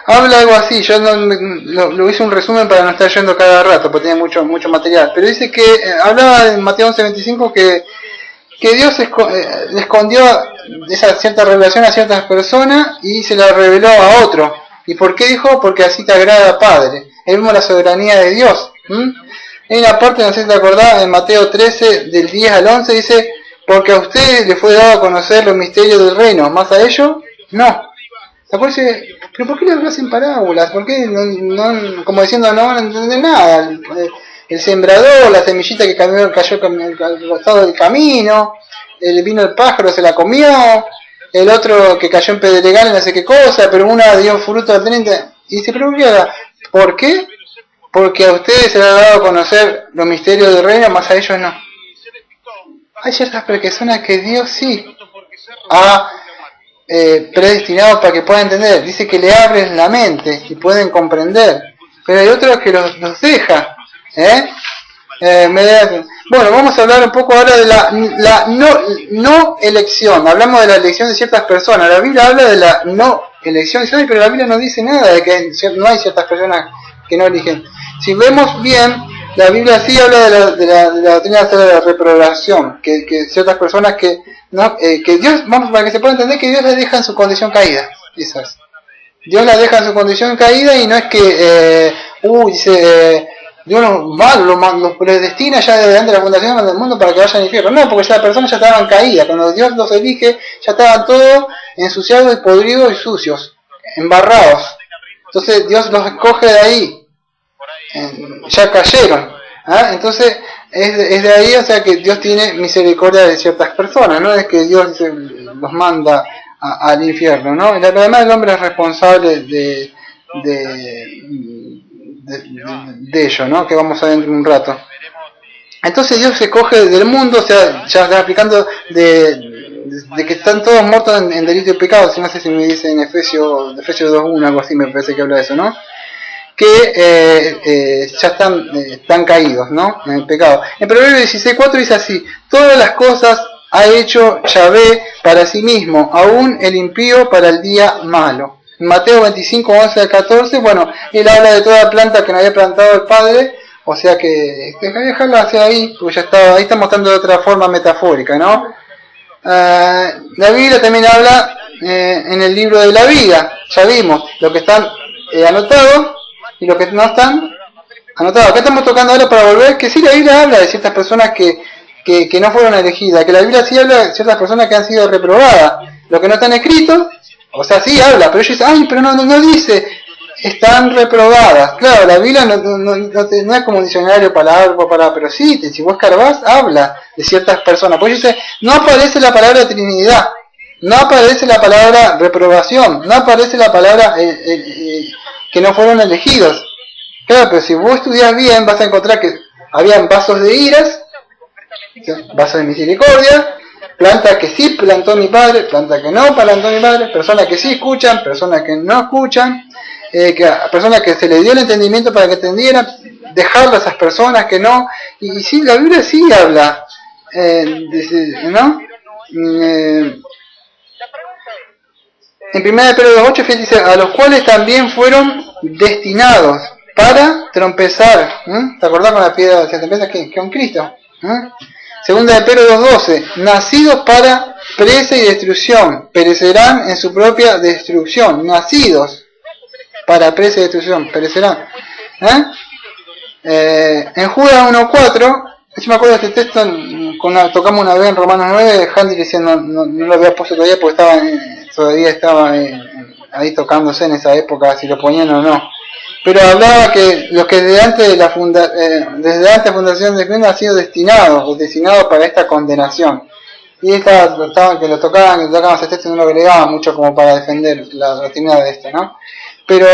habla algo así, yo lo hice un resumen para no estar yendo cada rato, porque tiene mucho material, pero dice que, hablaba en Mateo 11:25 que Dios le escondió esa cierta revelación a ciertas personas y se la reveló a otro. ¿Y por qué dijo? Porque así te agrada, Padre. Es mismo la soberanía de Dios. Hay una parte, no sé si te acordás, en Mateo 13, del 10 al 11, dice, porque a ustedes les fue dado a conocer los misterios del reino, más a ellos, no. ¿Pero por qué le hablas en parábolas? ¿Por qué como diciendo no van a entender nada? El sembrador, la semillita que cayó al costado del camino, vino el pájaro, se la comió, el otro que cayó en pedregal, no sé qué cosa, pero una dio fruto al 30. Y dice, pero ¿por qué? Porque a ustedes se les ha dado a conocer los misterios del reino, más a ellos no. Hay ciertas personas que Dios sí ha predestinado para que puedan entender. Dice que le abren la mente y pueden comprender. Pero hay otros que los deja. Bueno, vamos a hablar un poco ahora de la no elección. Hablamos de la elección de ciertas personas. La Biblia habla de la no elección, pero la Biblia no dice nada de que no hay ciertas personas que no eligen. Si vemos bien, la Biblia sí habla de la doctrina de la reprobación, que ciertas personas que Dios, vamos, para que se pueda entender que Dios las deja en su condición caída. Esas. Dios las deja en su condición caída y no es que dice Dios los predestina ya desde antes de la fundación del mundo para que vayan al infierno. No, porque ya las personas ya estaban caídas. Cuando Dios los elige, ya estaban todos ensuciados y podridos y sucios, embarrados. Entonces Dios los escoge de ahí. ya cayeron. ¿Ah? Entonces es de ahí, o sea, que Dios tiene misericordia de ciertas personas, no es que Dios los manda al infierno, ¿no? Además el hombre es responsable de ello, ¿no? Que vamos a ver dentro de un rato. Entonces Dios se coge del mundo, o sea, ya está explicando de que están todos muertos en delito y pecado, si no sé si me dice en Efesios 2.1, algo así me parece que habla de eso, ¿no? Que ya están caídos, ¿no? En el pecado. En Proverbios 16.4 dice así: todas las cosas ha hecho Yahvé para sí mismo, aún el impío para el día malo. En Mateo 25:11 al 14, bueno, él habla de toda planta que no había plantado el Padre, o sea que dejarla hacia ahí, porque ya estaba, ahí está mostrando de otra forma metafórica, ¿no? La Biblia también habla en el libro de la vida, ya vimos, lo que están anotados y lo que no están anotados. Acá estamos tocando ahora para volver que sí, la Biblia habla de ciertas personas que no fueron elegidas, que la Biblia sí habla de ciertas personas que han sido reprobadas, lo que no están escritos, o sea, sí habla, pero ellos dicen, ay, pero no dice, están reprobadas. Claro, la Biblia no es como un diccionario palabra por palabra, pero sí, si vos escarbás, habla de ciertas personas. Pues dice, no aparece la palabra Trinidad, no aparece la palabra reprobación, no aparece la palabra que no fueron elegidos. Claro, pero si vos estudias bien, vas a encontrar que habían vasos de iras, vasos de misericordia, plantas que sí plantó mi padre, plantas que no plantó mi padre, personas que sí escuchan, personas que no escuchan, personas que se les dio el entendimiento para que entendieran, dejarlo a esas personas que no, y sí, la Biblia sí habla, ¿no? En 1 Pedro 2.8 dice, a los cuales también fueron destinados para trompezar, ¿te acordás con la piedra de trompeza que con Cristo? Segunda de Pedro 2.12, nacidos para presa y destrucción, perecerán en su propia destrucción, nacidos para presa y destrucción, perecerán. En Judas 1.4, yo me acuerdo de este texto, tocamos una vez en Romanos 9, Handy diciendo, no lo había puesto todavía porque todavía estaba ahí tocándose en esa época, si lo ponían o no. Pero hablaba que los que desde antes de la fundación del mundo han sido destinados para esta condenación. Y estaban que lo tocaban ese texto y no lo agregaban mucho como para defender la doctrina de esto, ¿no? Pero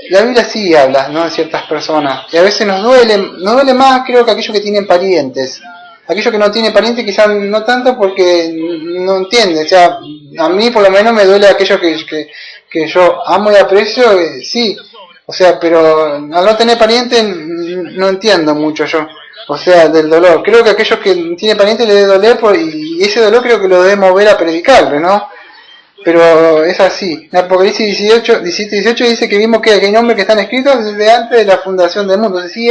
la Biblia sí habla, ¿no?, de ciertas personas. Y a veces nos duele más, creo, que aquellos que tienen parientes. Aquellos que no tienen parientes quizás no tanto porque no entienden. O sea, a mí por lo menos me duele aquellos que yo amo y aprecio, sí. O sea, pero al no tener parientes no entiendo mucho yo. O sea, del dolor. Creo que aquellos que tienen parientes les debe doler y ese dolor creo que lo debe mover a predicarle, ¿no? Pero es así. En Apocalipsis 17-18 dice que vimos que hay nombres que están escritos desde antes de la fundación del mundo. Sí,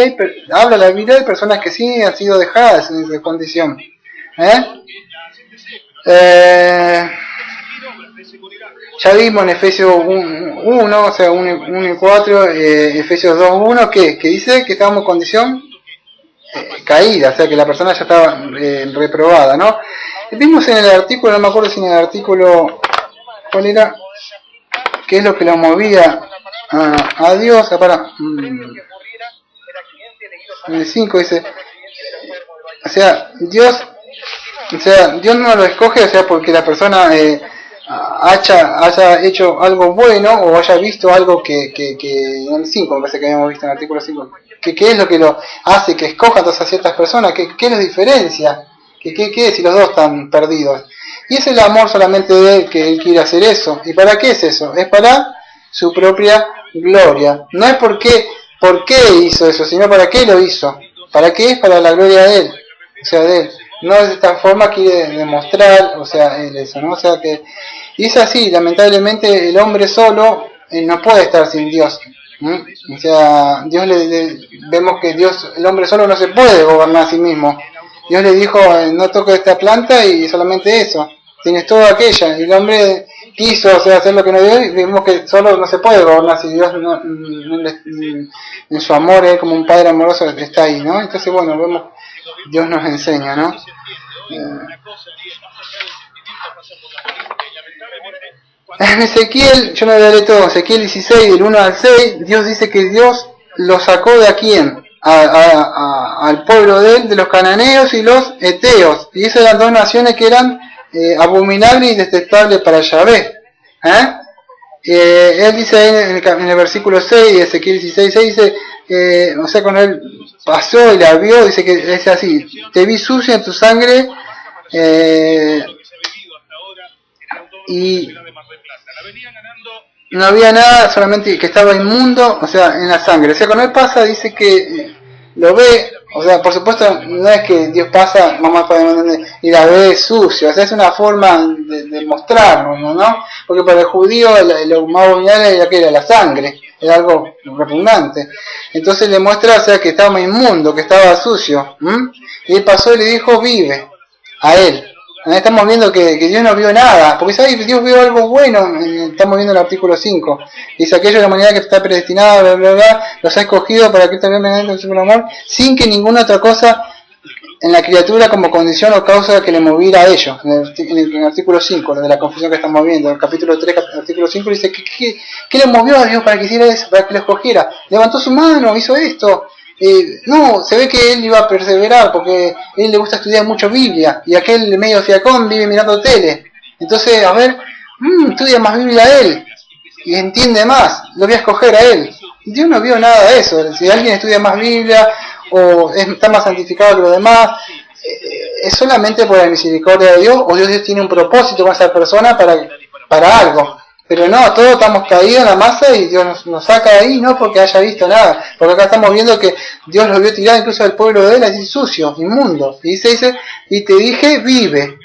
habla la Biblia de personas que sí han sido dejadas en esa condición. Ya vimos en Efesios 1, o sea, 1 y 4, Efesios 2.1, que dice que estábamos en condición caída, o sea que la persona ya estaba reprobada, ¿no? Vimos en el artículo, no me acuerdo si en el artículo, ¿cuál era? ¿Qué es lo que lo movía a Dios? En el 5 dice, o sea, Dios no lo escoge, o sea, porque la persona haya hecho algo bueno o haya visto algo que en el 5, me parece que habíamos visto en el artículo 5, que es lo que lo hace que escoja a ciertas personas, ¿qué los diferencia? ¿Qué si los dos están perdidos? Y es el amor solamente de él, que él quiere hacer eso. ¿Y para qué es eso? Es para su propia gloria. No es por qué hizo eso, sino para qué lo hizo. ¿Para qué? Es para la gloria de él, o sea, de él. No de esta forma quiere demostrar, o sea, él eso, ¿no? O sea que, y es así, lamentablemente el hombre solo no puede estar sin Dios. O sea, vemos que el hombre solo no se puede gobernar a sí mismo. Dios le dijo, no toques esta planta y solamente eso, tienes todo aquella. Y el hombre quiso, o sea, hacer lo que no dio y vemos que solo no se puede gobernar si Dios en su amor, él como un padre amoroso está ahí, ¿no? Entonces, bueno, vemos, Dios nos enseña, ¿no? En Ezequiel, yo me voy a leer todo, Ezequiel 16, del 1 al 6, Dios dice que Dios lo sacó de ¿a quién? Al pueblo de él, de los cananeos y los eteos. Y esas eran dos naciones que eran abominables y detestables para Yahvé. Él dice ahí en el versículo 6 de Ezequiel 16, 6 dice, o sea, cuando él pasó y la vio, dice que es así, te vi sucia en tu sangre, y no había nada, solamente que estaba inmundo, o sea, en la sangre. O sea, cuando él pasa, dice que lo ve, o sea, por supuesto, no es que Dios pasa, mamá y la ve sucio, o sea, es una forma de mostrarnos, ¿no? Porque para el judío lo más abominable era que era la sangre, era algo repugnante. Entonces le muestra, o sea, que estaba inmundo, que estaba sucio, y él pasó y le dijo, vive, a él. Estamos viendo que Dios no vio nada, porque ¿sabes? Dios vio algo bueno, estamos viendo el artículo 5, dice aquello de la humanidad que está predestinada, bla bla bla, los ha escogido para que también mediante su amor, sin que ninguna otra cosa en la criatura como condición o causa que le moviera a ellos. En el artículo 5, de la confusión que estamos viendo, el capítulo 3, artículo 5, dice ¿qué le movió a Dios para que hiciera eso, para que lo escogiera? Levantó su mano, hizo esto. No, se ve que él iba a perseverar porque a él le gusta estudiar mucho Biblia y aquel medio fiacón vive mirando tele. Entonces, a ver, estudia más Biblia a él y entiende más, lo voy a escoger a él. Dios no vio nada de eso. Si alguien estudia más Biblia o está más santificado que los demás, es solamente por la misericordia de Dios, o Dios tiene un propósito con esa persona para algo. Pero no, todos estamos caídos en la masa y Dios nos saca de ahí, no porque haya visto nada, porque acá estamos viendo que Dios los vio tirar incluso al pueblo de él así sucio, inmundo, y dice, y te dije, vive.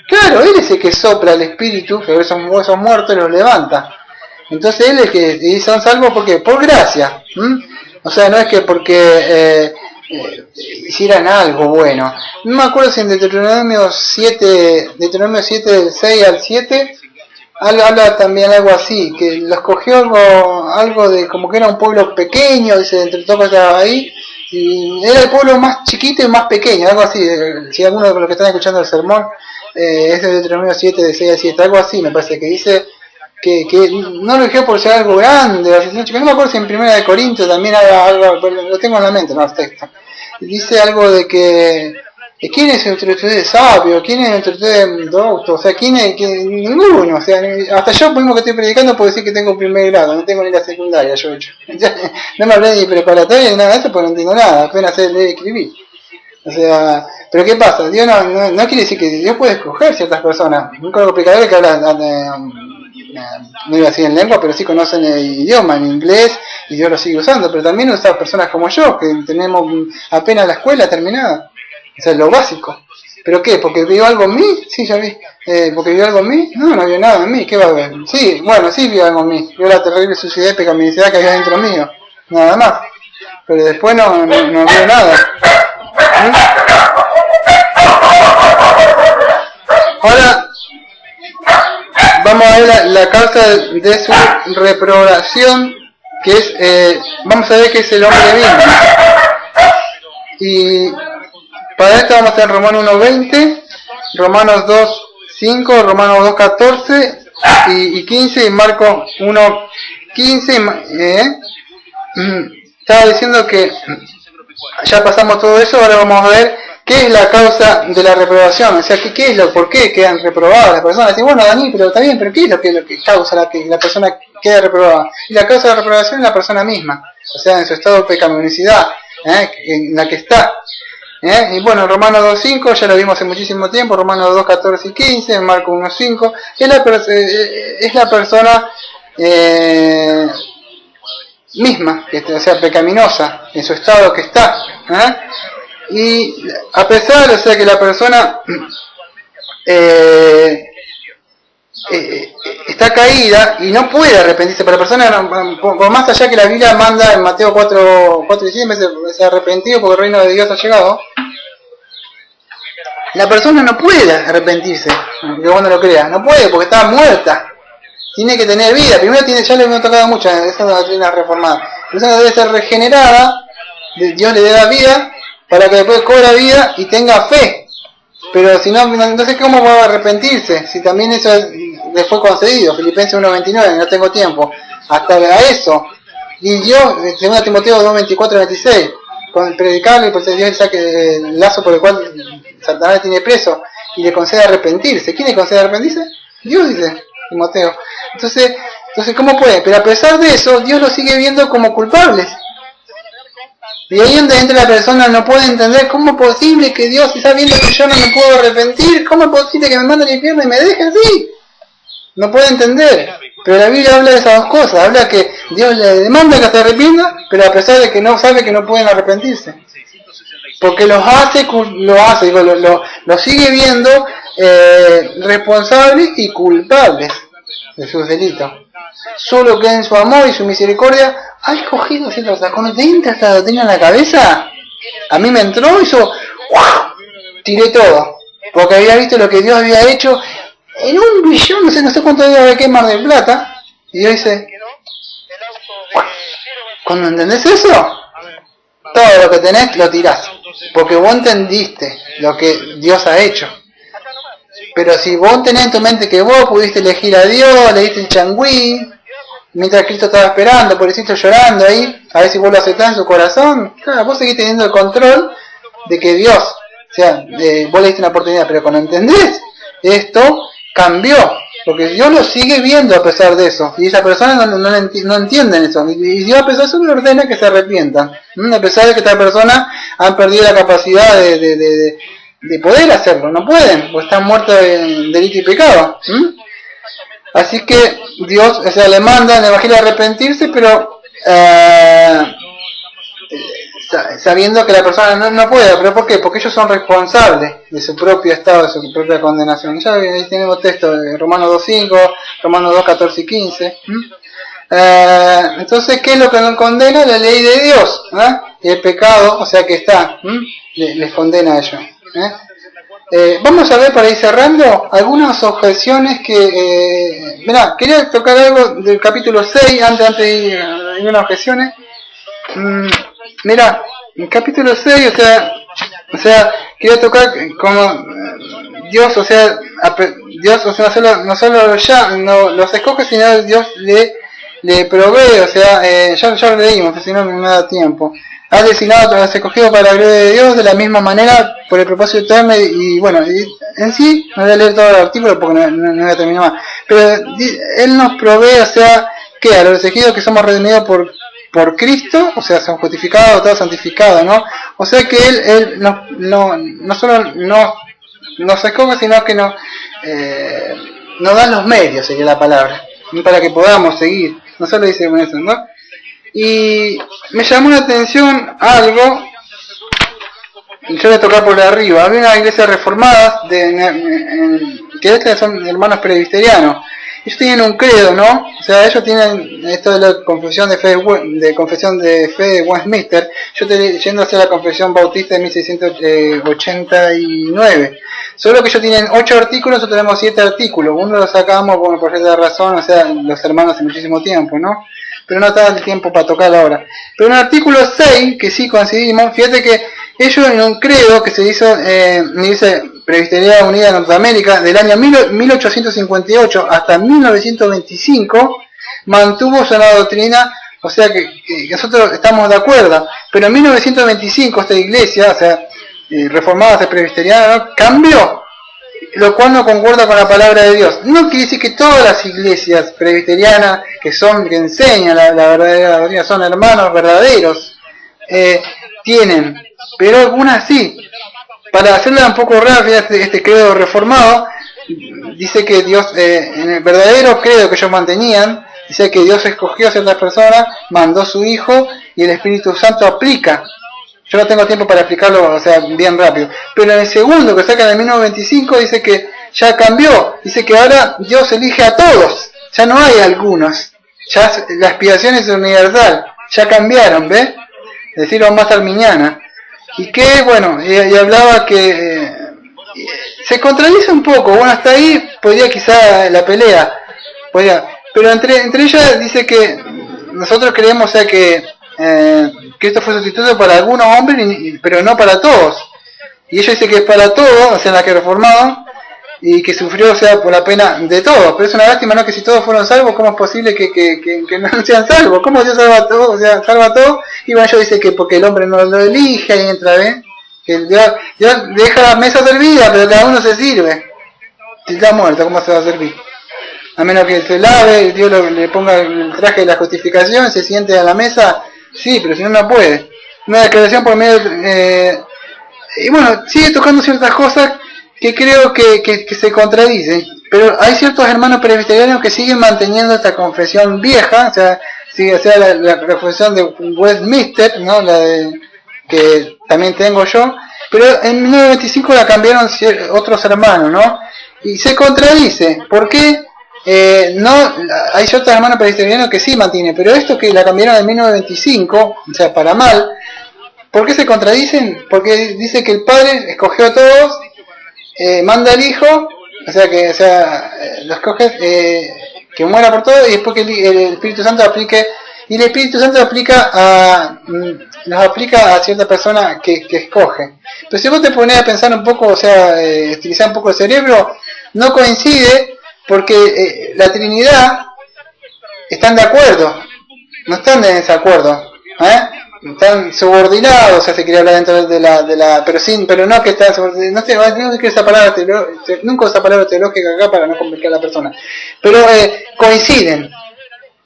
Claro, él es el que sopla el espíritu, que esos huesos muertos los levanta. Entonces él es el que son salvos porque por gracia. O sea, no es que porque hicieran algo bueno. No me acuerdo si en Deuteronomio 7 del 6 al 7 habla también algo así, que lo escogió algo de como que era un pueblo pequeño, dice, entre todos que estaba ahí, y era el pueblo más chiquito y más pequeño, algo así. Si alguno de los que están escuchando el sermón, es de Deuteronomio 7 de 6 al 7, algo así me parece que dice que no lo eligió por ser algo grande, no me acuerdo si en 1 de Corintios también algo, lo tengo en la mente, no el texto, dice algo de que ¿quién es entre ustedes sabio? ¿Quién es entre ustedes docto? O sea, ninguno. O sea, hasta yo mismo que estoy predicando puedo decir que tengo un primer grado, no tengo ni la secundaria yo hecho. No me hablé ni preparatoria ni nada de eso porque no entiendo nada, apenas sé leer y escribir. O sea, pero ¿qué pasa? Dios no quiere decir que Dios puede escoger ciertas personas. Un conozco predicadores que hablan, no iba a decir en lengua, pero sí conocen el idioma en inglés y Dios lo sigue usando, pero también usa personas como yo, que tenemos apenas la escuela terminada. O sea, lo básico. ¿Pero qué? ¿Porque vio algo en mí? Sí, ya vi. ¿Porque vio algo en mí? No vio nada en mí. ¿Qué va a ver? Sí, bueno, sí vio algo en mí. Vio la terrible suciedad y pecaminosidad que había dentro mío. Nada más. Pero después no vio nada. Ahora, vamos a ver la causa de su reprobación, que es, vamos a ver que es el hombre vino. Y para esto vamos a hacer Romanos 1.20, Romanos 2.5, Romanos 2.14 y 15 y Marcos 1.15. Estaba diciendo que ya pasamos todo eso, ahora vamos a ver qué es la causa de la reprobación. O sea, por qué quedan reprobadas las personas. Dicen, bueno, Dani, pero está bien, pero ¿qué es lo que causa que la persona quede reprobada? Y la causa de la reprobación es la persona misma, o sea, en su estado de pecaminosidad, en la que está. Y bueno, Romanos 2.5 ya lo vimos hace muchísimo tiempo, Romanos 2.14 y 15, Marcos 1.5, es la persona misma, o sea, pecaminosa, en su estado que está. Y a pesar, o sea, que la persona está caída y no puede arrepentirse, pero la persona, por más allá que la Biblia manda en Mateo 4:4 se ha arrepentido porque el reino de Dios ha llegado, la persona no puede arrepentirse, que vos no lo creas, no puede porque está muerta, tiene que tener vida. Primero ya le hemos tocado mucho, esa es una doctrina reformada, la persona debe ser regenerada, Dios le da vida para que después cobra vida y tenga fe. Pero si no, entonces ¿cómo va a arrepentirse? Si también eso le fue concedido, Filipenses 1:29, no tengo tiempo, hasta a eso. Y Dios, 2 Timoteo 2:24-26, con predicarle, pues Dios le saque el lazo por el cual Satanás tiene preso y le concede arrepentirse. ¿Quién le concede arrepentirse? Dios, dice Timoteo. Entonces, ¿cómo puede? Pero a pesar de eso, Dios los sigue viendo como culpables. Y ahí donde entra la persona no puede entender cómo es posible que Dios está viendo que yo no me puedo arrepentir, cómo es posible que me mande al infierno y me deje así. No puede entender. Pero la Biblia habla de esas dos cosas, habla que Dios le demanda que se arrepienta, pero a pesar de que no sabe que no pueden arrepentirse. Porque lo sigue viendo responsables y culpables de sus delitos. Solo que en su amor y su misericordia ha escogido ciertas cosas. Cuando te entra esta doctrina en la cabeza, a mí me entró y yo tiré todo. Porque había visto lo que Dios había hecho en 1.000.000.000, no sé cuánto había que Mar del Plata. Y yo dice, cuando entendés eso, todo lo que tenés lo tirás. Porque vos entendiste lo que Dios ha hecho. Pero si vos tenés en tu mente que vos pudiste elegir a Dios, le diste el changüí, mientras Cristo estaba esperando, pobrecito llorando ahí, a ver si vos lo aceptás en su corazón, claro, vos seguís teniendo el control de que Dios, o sea, vos le diste una oportunidad, pero cuando entendés, esto cambió, porque Dios lo sigue viendo a pesar de eso, y esa persona no entienden eso, y Dios a pesar de eso le ordena que se arrepientan, a pesar de que esta persona han perdido la capacidad de poder hacerlo, no pueden, porque están muertos en delito y pecado. Así que Dios, o sea, le manda en el Evangelio a arrepentirse, pero sabiendo que la persona no puede. ¿Pero por qué? Porque ellos son responsables de su propio estado, de su propia condenación. Ya ahí tenemos texto de Romanos 2:5, Romanos 2:14 y 15. Entonces, ¿qué es lo que nos condena? La ley de Dios. Y el pecado, o sea que está, les condena a ellos. Vamos a ver, para ir cerrando, algunas objeciones que... mirá, quería tocar algo del capítulo 6, antes de ir a unas objeciones. Mirá, el capítulo 6, o sea, quería tocar como Dios, o sea, no solo los escoge, sino Dios le provee, o sea, ya lo leímos, que si no me da tiempo. Ha designado a los escogidos para la gloria de Dios de la misma manera por el propósito eterno y bueno, en sí no voy a leer todo el artículo porque no voy a terminar más, pero Él nos provee, o sea, que a los escogidos que somos redimidos por Cristo, o sea, son justificados, todos santificados, ¿no? O sea que Él no solo nos escoge, sino que nos da los medios, sería la palabra, para que podamos seguir, no solo dice con eso, ¿no? Y me llamó la atención algo, yo voy a tocar por arriba. Había una iglesia reformada que son hermanos presbiterianos. Ellos tienen un credo, ¿no? O sea, ellos tienen esto de la confesión de fe de Westminster. Yo estoy yendo hacia la confesión bautista de 1689. Solo que ellos tienen 8 artículos, nosotros tenemos 7 artículos. Uno lo sacamos, bueno, por cierta razón, o sea, los hermanos hace muchísimo tiempo, ¿no? Pero no está el tiempo para tocar ahora. Pero en el artículo 6, que sí coincidimos, fíjate que ellos en un credo que se hizo, dice Presbitería Unida de Norteamérica, del año 1858 hasta 1925, mantuvo su doctrina, o sea que nosotros estamos de acuerdo, pero en 1925 esta iglesia, o sea, reformada de presbiteriana, ¿no?, cambió, lo cual no concuerda con la palabra de Dios. No quiere decir que todas las iglesias presbiterianas que enseñan la verdadera doctrina son hermanos verdaderos, tienen, pero algunas sí. Para hacerla un poco rápida, este credo reformado dice que Dios, en el verdadero credo que ellos mantenían, dice que Dios escogió a ciertas personas, mandó a su Hijo y el Espíritu Santo aplica. Yo no tengo tiempo para explicarlo, o sea, bien rápido. Pero en el segundo, que sacan en 1925, dice que ya cambió. Dice que ahora Dios elige a todos. Ya no hay algunos. Ya la expiación es universal. Ya cambiaron, ¿ves? Decirlo más arminiana. Y que, bueno, y hablaba que se contradice un poco. Bueno, hasta ahí podría quizá la pelea. Pero entre ellas dice que nosotros creemos, o sea, que Cristo fue sustituto para algunos hombres, pero no para todos. Y ellos dicen que es para todos, o sea, la que reformaron, y que sufrió, o sea, por la pena de todos. Pero es una lástima, ¿no? Que si todos fueron salvos, ¿cómo es posible que no sean salvos? ¿Cómo Dios salva a todos? O sea, salva a todos. Y bueno, ellos dicen que porque el hombre no lo elige, ahí entra, ¿ves? Que Dios deja la mesa servida, pero cada uno se sirve. Si está muerto, ¿cómo se va a servir? A menos que se lave, Dios le ponga el traje de la justificación, se siente a la mesa, sí, pero si no, no puede. Una declaración por medio y bueno, sigue tocando ciertas cosas que creo que se contradicen, pero hay ciertos hermanos presbiterianos que siguen manteniendo esta confesión vieja, o sea, la confesión de Westminster, ¿no? La de, que también tengo yo, pero en 1925 la cambiaron otros hermanos, ¿no? Y se contradice, ¿por qué? No, hay ciertos hermanos presbiterianos que sí mantienen, pero esto que la cambiaron en 1925, o sea, para mal. ¿Por qué se contradicen? Porque dice que el Padre escogió a todos, manda al Hijo, lo escoge, que muera por todos, y después que el Espíritu Santo aplique, y el Espíritu Santo los aplica a cierta persona que escoge. Pero si vos te pones a pensar un poco, o sea, utilizar un poco el cerebro, no coincide, porque la Trinidad están de acuerdo, no están en desacuerdo, están subordinados, o sea, se quería hablar dentro de la pero no que están subordinados, no sé esa palabra nunca esa palabra teológica acá para no complicar a la persona, pero coinciden,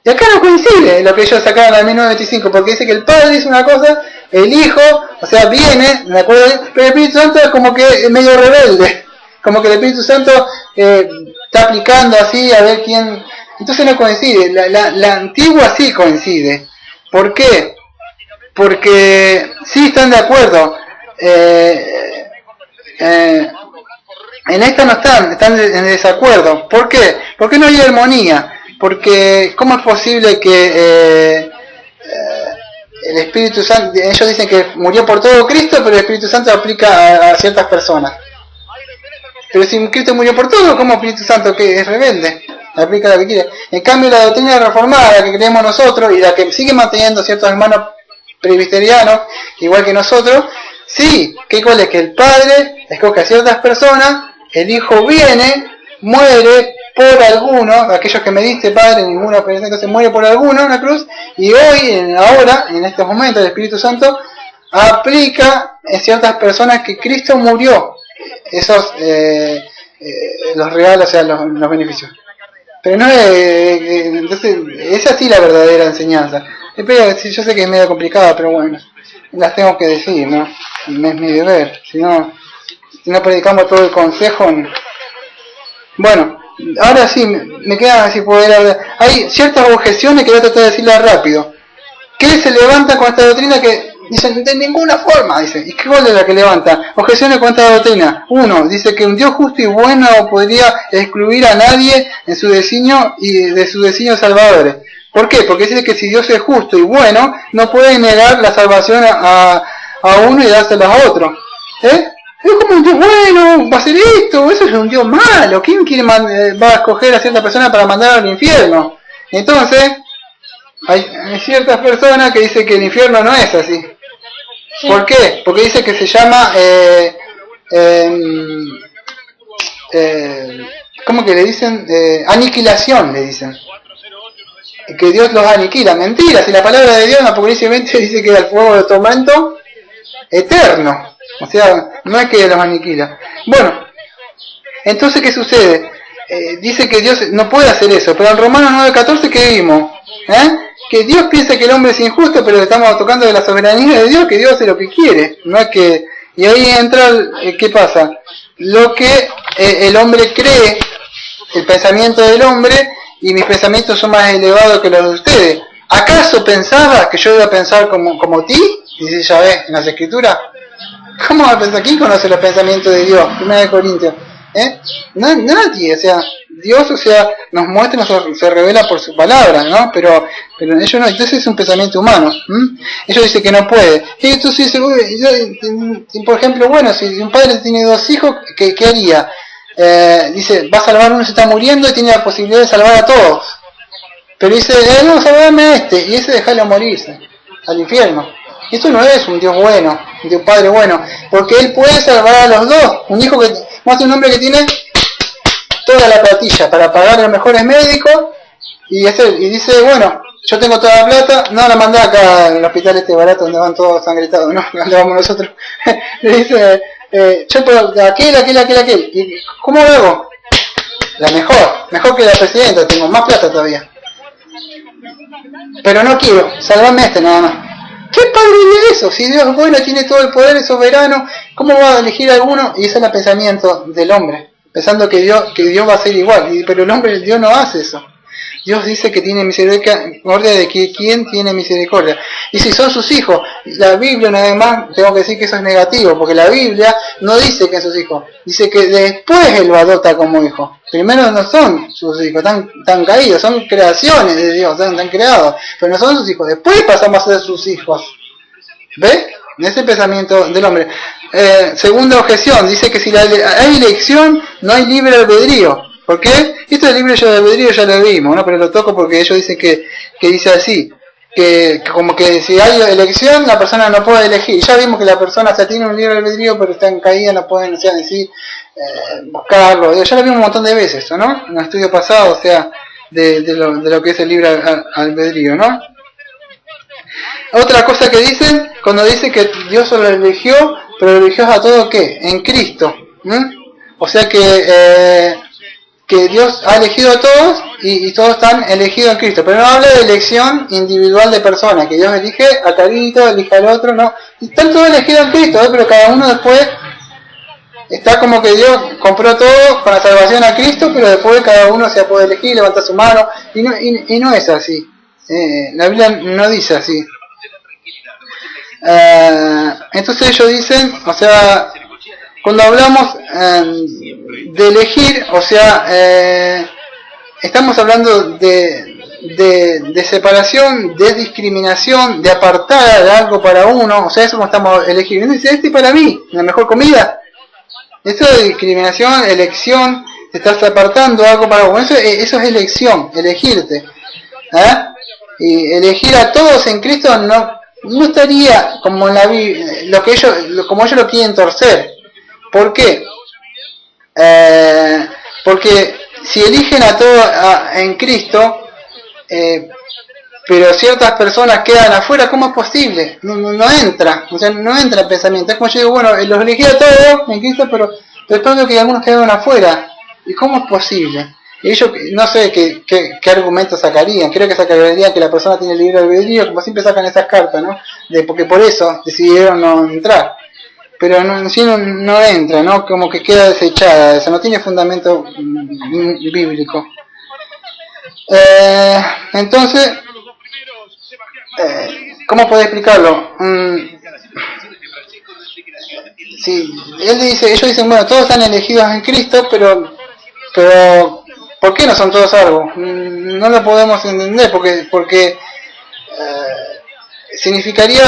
y acá no coincide lo que ellos sacaron en 1925, porque dice que el Padre hizo una cosa, el Hijo, o sea, viene, ¿de acuerdo? Pero el Espíritu Santo es como que es medio rebelde, como que el Espíritu Santo está aplicando así a ver quién, entonces no coincide, la antigua sí coincide. ¿Por qué? Porque sí están de acuerdo, en esta no están en desacuerdo. ¿Por qué? Porque no hay armonía, porque ¿cómo es posible que el Espíritu Santo, ellos dicen que murió por todo Cristo, pero el Espíritu Santo aplica a ciertas personas? Pero si Cristo murió por todo, ¿cómo el Espíritu Santo que es rebelde? Aplica lo que quiere. En cambio, la doctrina reformada, la que creemos nosotros, y la que sigue manteniendo ciertos hermanos presbiterianos, igual que nosotros, sí, ¿cuál es? Que el Padre escoge a ciertas personas, el Hijo viene, muere por alguno, aquellos que me diste, Padre, ninguno, entonces muere por alguno en la cruz, y hoy, ahora, en estos momentos, el Espíritu Santo aplica en ciertas personas que Cristo murió, esos los regalos, o sea, los beneficios. Pero no entonces, es así la verdadera enseñanza. Yo sé que es medio complicada, pero bueno, las tengo que decir, ¿no? Es mi deber, si no predicamos todo el consejo. Bueno, ahora sí, me queda así poder hablar. Hay ciertas objeciones que voy a tratar de decirlas rápido. ¿Qué se levanta con esta doctrina que dicen de ninguna forma? Dicen, ¿y qué cuál es la que levanta? Objeciones con esta doctrina. Uno, dice que un Dios justo y bueno no podría excluir a nadie en su designio y de su designio salvadores. ¿Por qué? Porque dice que si Dios es justo y bueno, no puede negar la salvación a uno y dársela a otro. Es como un Dios bueno, va a hacer esto, eso es un Dios malo. ¿Quién va a escoger a cierta persona para mandar al infierno? Entonces, hay ciertas personas que dicen que el infierno no es así. Sí. ¿Por qué? Porque dice que se llama ¿cómo que le dicen? Aniquilación, le dicen. Que Dios los aniquila. Mentira, si la palabra de Dios en Apocalipsis 20 dice que es el fuego de tormento eterno. O sea, no es que los aniquila. Bueno, entonces ¿qué sucede? Dice que Dios no puede hacer eso, pero en Romanos 9:14 ¿qué vimos? Que Dios piensa que el hombre es injusto, pero estamos tocando de la soberanía de Dios, que Dios hace lo que quiere, no es que... Y ahí entra, ¿qué pasa? Lo que el hombre cree, el pensamiento del hombre, y mis pensamientos son más elevados que los de ustedes. ¿Acaso pensabas que yo iba a pensar como ti? Dice Yahvé en las Escrituras. ¿Cómo va a pensar? ¿Quién conoce los pensamientos de Dios? 1 Corintios. Nadie, o sea, Dios, o sea, nos muestra, se revela por su palabra, ¿no? Pero ellos no, entonces es un pensamiento humano. Ellos dicen que no puede. Y entonces por ejemplo, bueno, si un padre tiene dos hijos, ¿qué haría? Dice, va a salvar uno, se está muriendo y tiene la posibilidad de salvar a todos. Pero dice, no, salvame a este, y ese déjalo morirse, al infierno. Esto no es un Dios bueno, un Dios Padre bueno, porque Él puede salvar a los dos. Un hijo que, más un hombre que tiene toda la platilla para pagar a los mejores médicos y dice, bueno, yo tengo toda la plata, no la mandé acá al hospital este barato donde van todos sangretados, no, donde vamos nosotros. Le dice, yo puedo, aquel. ¿Y cómo lo hago? La mejor que la presidenta, tengo más plata todavía. Pero no quiero, salvame nada más. ¿Qué padre de eso? Si Dios es bueno, tiene todo el poder, es soberano, ¿cómo va a elegir a alguno? Y ese es el pensamiento del hombre, pensando que Dios va a ser igual, pero Dios no hace eso. Dios dice que tiene misericordia de quien tiene misericordia. Y si son sus hijos, la Biblia, nada más, tengo que decir que eso es negativo, porque la Biblia no dice que son sus hijos, dice que después Él lo adopta como hijo. Primero no son sus hijos, están caídos, son creaciones de Dios, están creados, pero no son sus hijos. Después pasamos a ser sus hijos. ¿Ves? Ese es el pensamiento del hombre. Segunda objeción, dice que si hay elección, no hay libre albedrío. ¿Por qué? Esto del libre albedrío ya lo vimos, ¿no? Pero lo toco porque ellos dicen que dice así, que como que si hay elección, la persona no puede elegir. Ya vimos que la persona tiene un libre albedrío, pero está en caída, no pueden, buscarlo. Ya lo vimos un montón de veces, ¿no? En un estudio pasado, de lo que es el libre albedrío, ¿no? Otra cosa que dicen, cuando dice que Dios lo eligió, pero lo eligió a todo, ¿qué? En Cristo. O sea que Dios ha elegido a todos y todos están elegidos en Cristo, pero no habla de elección individual de personas, que Dios elige a Carito, elige al otro, no, están todos elegidos en Cristo, pero cada uno después está como que Dios compró todo con la salvación a Cristo, pero después cada uno se puede elegir, levanta su mano, y no es así, la Biblia no dice así. Entonces ellos dicen, cuando hablamos de elegir, estamos hablando de separación, de discriminación, de apartar algo para uno, eso es como estamos eligiendo. Dice, para mí, la mejor comida. Esto de discriminación, elección, te estás apartando algo para uno. Eso es elección, elegirte. Y elegir a todos en Cristo no estaría como en la Biblia, como ellos lo quieren torcer. ¿Por qué? Porque si eligen a todos en Cristo, pero ciertas personas quedan afuera, ¿cómo es posible? No entra, no entra el pensamiento. Es como yo digo, bueno, los elegí a todos en Cristo, pero creo que algunos quedaron afuera. ¿Y cómo es posible? Ellos, no sé qué argumentos sacarían. Creo que sacarían que la persona tiene libre albedrío, como siempre sacan esas cartas, ¿no? Porque por eso decidieron no entrar. Pero no entra, ¿no? Como que queda desechada, eso no tiene fundamento bíblico. Entonces, ¿cómo puedo explicarlo? Sí, ellos dicen, bueno, todos están elegidos en Cristo, pero ¿por qué no son todos salvos? No lo podemos entender, porque significaría,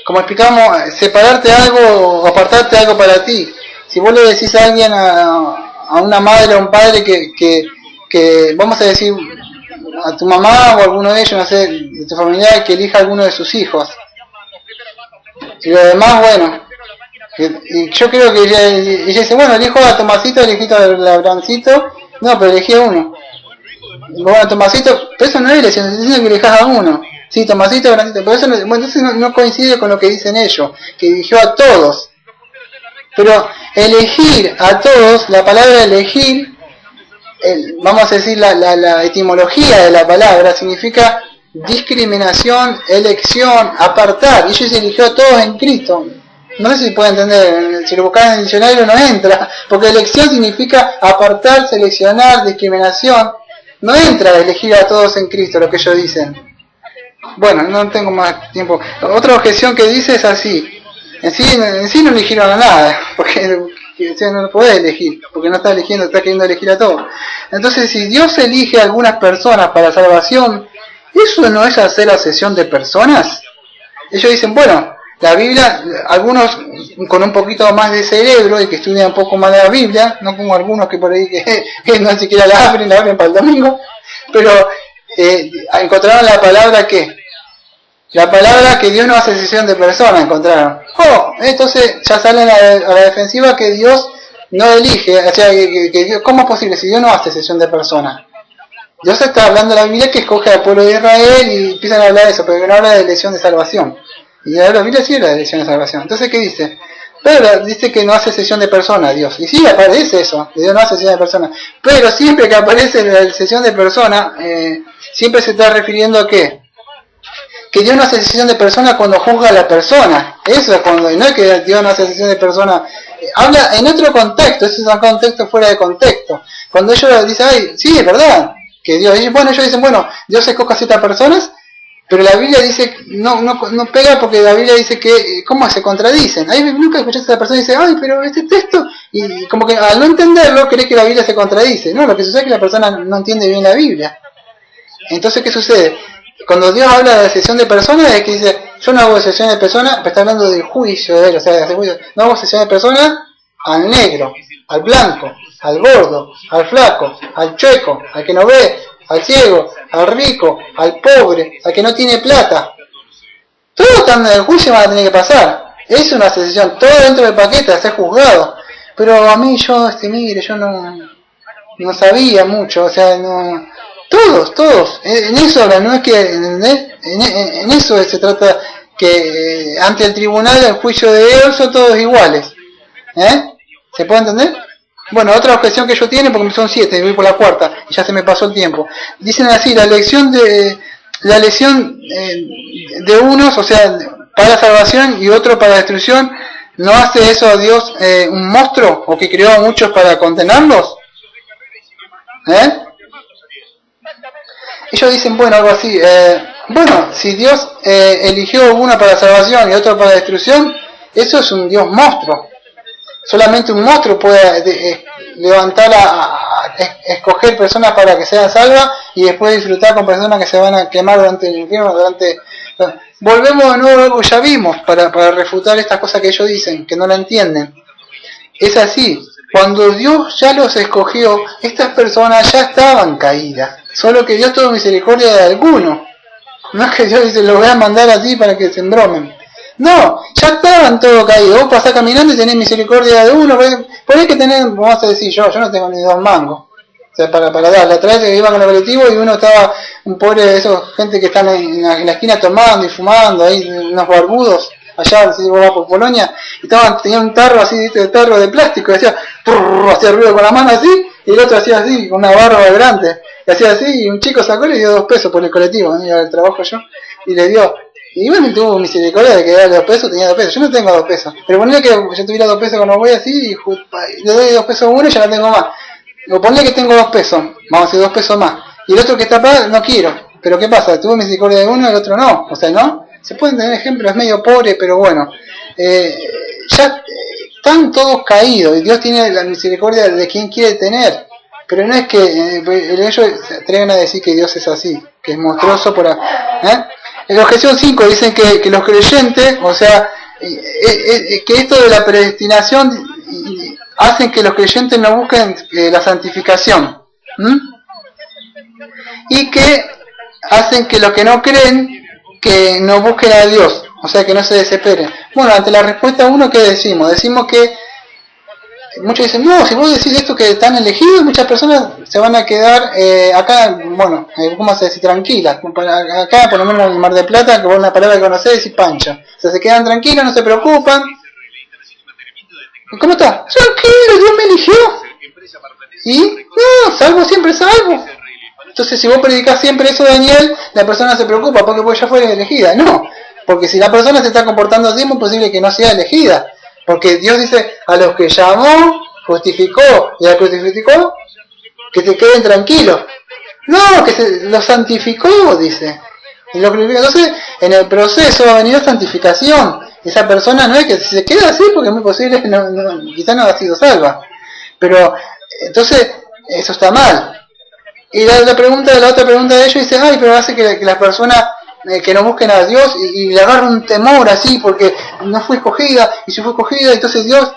como explicamos, separarte algo o apartarte algo para ti. Si vos le decís a alguien, a una madre o a un padre que vamos a decir a tu mamá o a alguno de ellos, no sé, de tu familiar, que elija a alguno de sus hijos. Y lo demás, bueno, y yo creo que ella dice, bueno, elijo a Tomasito, elijo a Abrancito, no, pero elegí a uno. Bueno, Tomasito, pero eso no es elección, estoy diciendo que elijas a uno. Sí, Tomasito, Abrancito, pero eso entonces no coincide con lo que dicen ellos, que eligió a todos. Pero elegir a todos, la palabra elegir, vamos a decir la etimología de la palabra, significa discriminación, elección, apartar. Y ellos eligió a todos en Cristo. No sé si puede entender, si lo buscan en el diccionario no entra, porque elección significa apartar, seleccionar, discriminación. No entra elegir a todos en Cristo, lo que ellos dicen. Bueno, no tengo más tiempo. Otra objeción que dice es así. En sí no eligieron a nada, porque no lo podés elegir, porque no está eligiendo, está queriendo elegir a todos. Entonces, si Dios elige a algunas personas para salvación, ¿eso no es hacer asesión de personas? Ellos dicen, bueno, la Biblia, algunos con un poquito más de cerebro y que estudian un poco más de la Biblia, no como algunos que por ahí que no siquiera la abren para el domingo, pero encontraron la palabra que la palabra que Dios no hace asesión de personas, encontraron. Entonces ya salen a la defensiva que Dios no elige, o sea, ¿cómo es posible si Dios no hace excepción de personas? Dios está hablando en la Biblia que escoge al pueblo de Israel y empiezan a hablar de eso, pero no habla de elección de salvación. Y la Biblia sí habla de elección de salvación. Entonces, ¿qué dice? Pero dice que no hace excepción de personas Dios. Y sí aparece eso, Dios no hace excepción de personas. Pero siempre que aparece la excepción de personas, siempre se está refiriendo a qué? Que Dios no hace excepción de persona cuando juzga a la persona. Eso es cuando, no es que Dios no hace excepción de persona. Habla en otro contexto, ese es un contexto fuera de contexto. Cuando ellos dicen, ay, sí, es verdad, que Dios, ellos dicen, bueno, Dios escoge a ciertas personas, pero la Biblia dice, no pega porque la Biblia dice que, ¿cómo se contradicen? Ahí nunca escuchaste a la persona y dice, ay, pero este texto, y como que al no entenderlo, crees que la Biblia se contradice. No, lo que sucede es que la persona no entiende bien la Biblia. Entonces, ¿qué sucede? Cuando Dios habla de la excepción de personas, es que dice, yo no hago excepción de personas, pero está hablando del juicio de él, o sea, de hacer juicio. No hago excepción de personas al negro, al blanco, al gordo, al flaco, al chueco, al que no ve, al ciego, al rico, al pobre, al que no tiene plata. Todos están en el juicio, van a tener que pasar. Es una excepción, todo dentro del paquete, a ser juzgado. Pero a mí mire, yo no sabía mucho, o sea, no... Todos, en eso habla, no es que, en eso se trata, que ante el tribunal, el juicio de Dios son todos iguales. ¿Se puede entender? Bueno, otra objeción que ellos tienen, porque son 7, voy por la cuarta, y ya se me pasó el tiempo. Dicen así, la elección de unos, o sea, para la salvación y otro para la destrucción, ¿no hace eso a Dios un monstruo, o que creó a muchos para condenarlos? Ellos dicen, bueno, algo así, bueno, si Dios eligió uno para salvación y otro para destrucción, eso es un Dios monstruo. Solamente un monstruo puede levantar escoger personas para que sean salvas y después disfrutar con personas que se van a quemar durante el infierno, Volvemos de nuevo a algo que ya vimos para refutar estas cosas que ellos dicen, que no la entienden. Es así, cuando Dios ya los escogió, estas personas ya estaban caídas. Solo que Dios tuvo misericordia de algunos. No es que Dios dice, los voy a mandar así para que se embromen. No, ya estaban todos caídos. Vos pasás caminando y tenés misericordia de uno. Por ahí que tenés, vamos a decir yo no tengo ni 2 mangos. O sea, para dar. La otra vez que iba con el colectivo y uno estaba, un pobre de esos gente que están en la esquina tomando y fumando, ahí unos barbudos, allá si vos vas por Polonia, y tenían un tarro así, ¿viste? De tarro de plástico, y hacía ruido con la mano así, y el otro hacía así, con una barba grande. Y hacía así, y un chico sacó y le dio 2 pesos por el colectivo, iba al trabajo yo, y le dio, y bueno, tuvo misericordia de que darle 2 pesos, tenía 2 pesos, yo no tengo 2 pesos, pero ponle que yo tuviera 2 pesos cuando voy así, y le doy 2 pesos a uno y ya no tengo más, o ponle que tengo 2 pesos, vamos a decir 2 pesos más, y el otro que está acá no quiero, pero ¿qué pasa? Tuvo misericordia de uno y el otro no, o sea, ¿no? Se pueden tener ejemplos medio pobres, pero bueno, ya están todos caídos, y Dios tiene la misericordia de quien quiere tener. Pero no es que ellos se atreven a decir que Dios es así, que es monstruoso por... En la objeción 5 dicen que los creyentes, o sea, que esto de la predestinación hacen que los creyentes no busquen la santificación. Y que hacen que los que no creen, que no busquen a Dios, o sea, que no se desesperen. Bueno, ante la respuesta 1, ¿qué decimos? Decimos que muchos dicen, no, si vos decís esto que están elegidos, muchas personas se van a quedar acá, bueno, ¿cómo se dice? Tranquilas. Acá, por lo menos en el Mar del Plata, que vos una palabra que conocés, decís pancha. O sea, se quedan tranquilos, no se preocupan. ¿Cómo está? Tranquilo, Dios me eligió. ¿Y? No, salvo siempre salvo. Entonces, si vos predicás siempre eso, Daniel, la persona se preocupa porque vos ya fueres elegida. No, porque si la persona se está comportando así, es muy posible que no sea elegida. Porque Dios dice, a los que llamó, justificó, y a los que justificó, que te queden tranquilos. No, que los santificó, dice. Entonces, en el proceso ha venido santificación. Esa persona no es que si se queda así, porque es muy posible que quizá no ha sido salva. Pero, entonces, eso está mal. Y la otra pregunta de ellos dice, ay, pero hace que las personas que no busquen a Dios y le agarran un temor así porque no fue escogida, y si fue escogida, entonces Dios,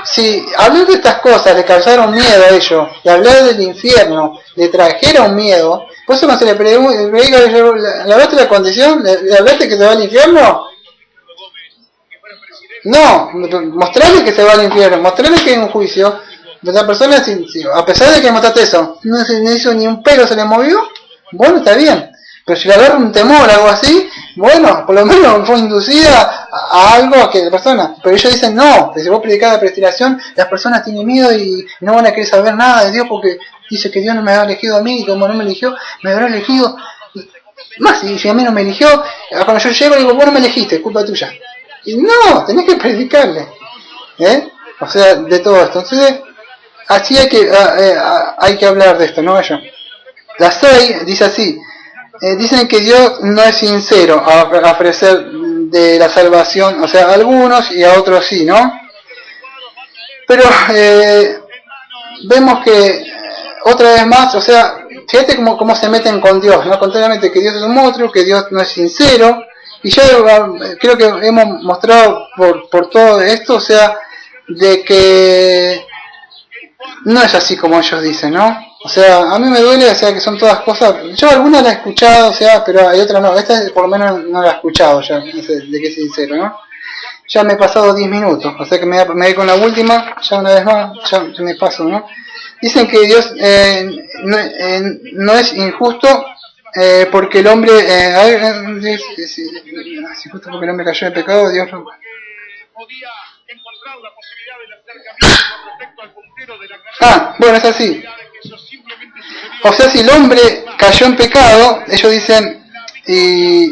si hablar de estas cosas le causaron miedo a ellos, y hablar del infierno le trajera un miedo, por eso cuando se le pregunta, ¿le hablaste de la condición? ¿Le hablaste que se va al infierno? No, mostrarle que se va al infierno, mostrarle que hay un juicio. La persona, a pesar de que mostraste eso, no hizo ni un pelo, se le movió, bueno, está bien. Pero si le agarra un temor, algo así, bueno, por lo menos fue inducida a algo que la persona. Pero ellos dicen no, que si vos predicás la predestinación, las personas tienen miedo y no van a querer saber nada de Dios porque dice que Dios no me ha elegido a mí y como no me eligió, me habrá elegido. Más, si a mí no me eligió, cuando yo llego digo, vos no me elegiste, es culpa tuya. Y no, tenés que predicarle. O sea, de todo esto. Entonces, así hay que hablar de esto, ¿no? La 6 dice así. Dicen que Dios no es sincero a ofrecer de la salvación, o sea, a algunos y a otros sí, ¿no? Pero vemos que otra vez más, o sea, fíjate cómo se meten con Dios, ¿no? Contrariamente que Dios es un monstruo, que Dios no es sincero, y ya creo que hemos mostrado por todo esto, o sea, de que no es así como ellos dicen, ¿no? O sea, a mí me duele, o sea, que son todas cosas, yo algunas las he escuchado, o sea, pero hay otras no, esta por lo menos no la he escuchado ya, no sé, de qué sincero, ¿no? Ya me he pasado 10 minutos, o sea que me voy con la última, ya una vez más, ya me paso, ¿no? Dicen que Dios no es injusto porque el hombre, justo porque el hombre cayó en pecado, Dios no... Bueno, es así. O sea, si el hombre cayó en pecado, ellos dicen, y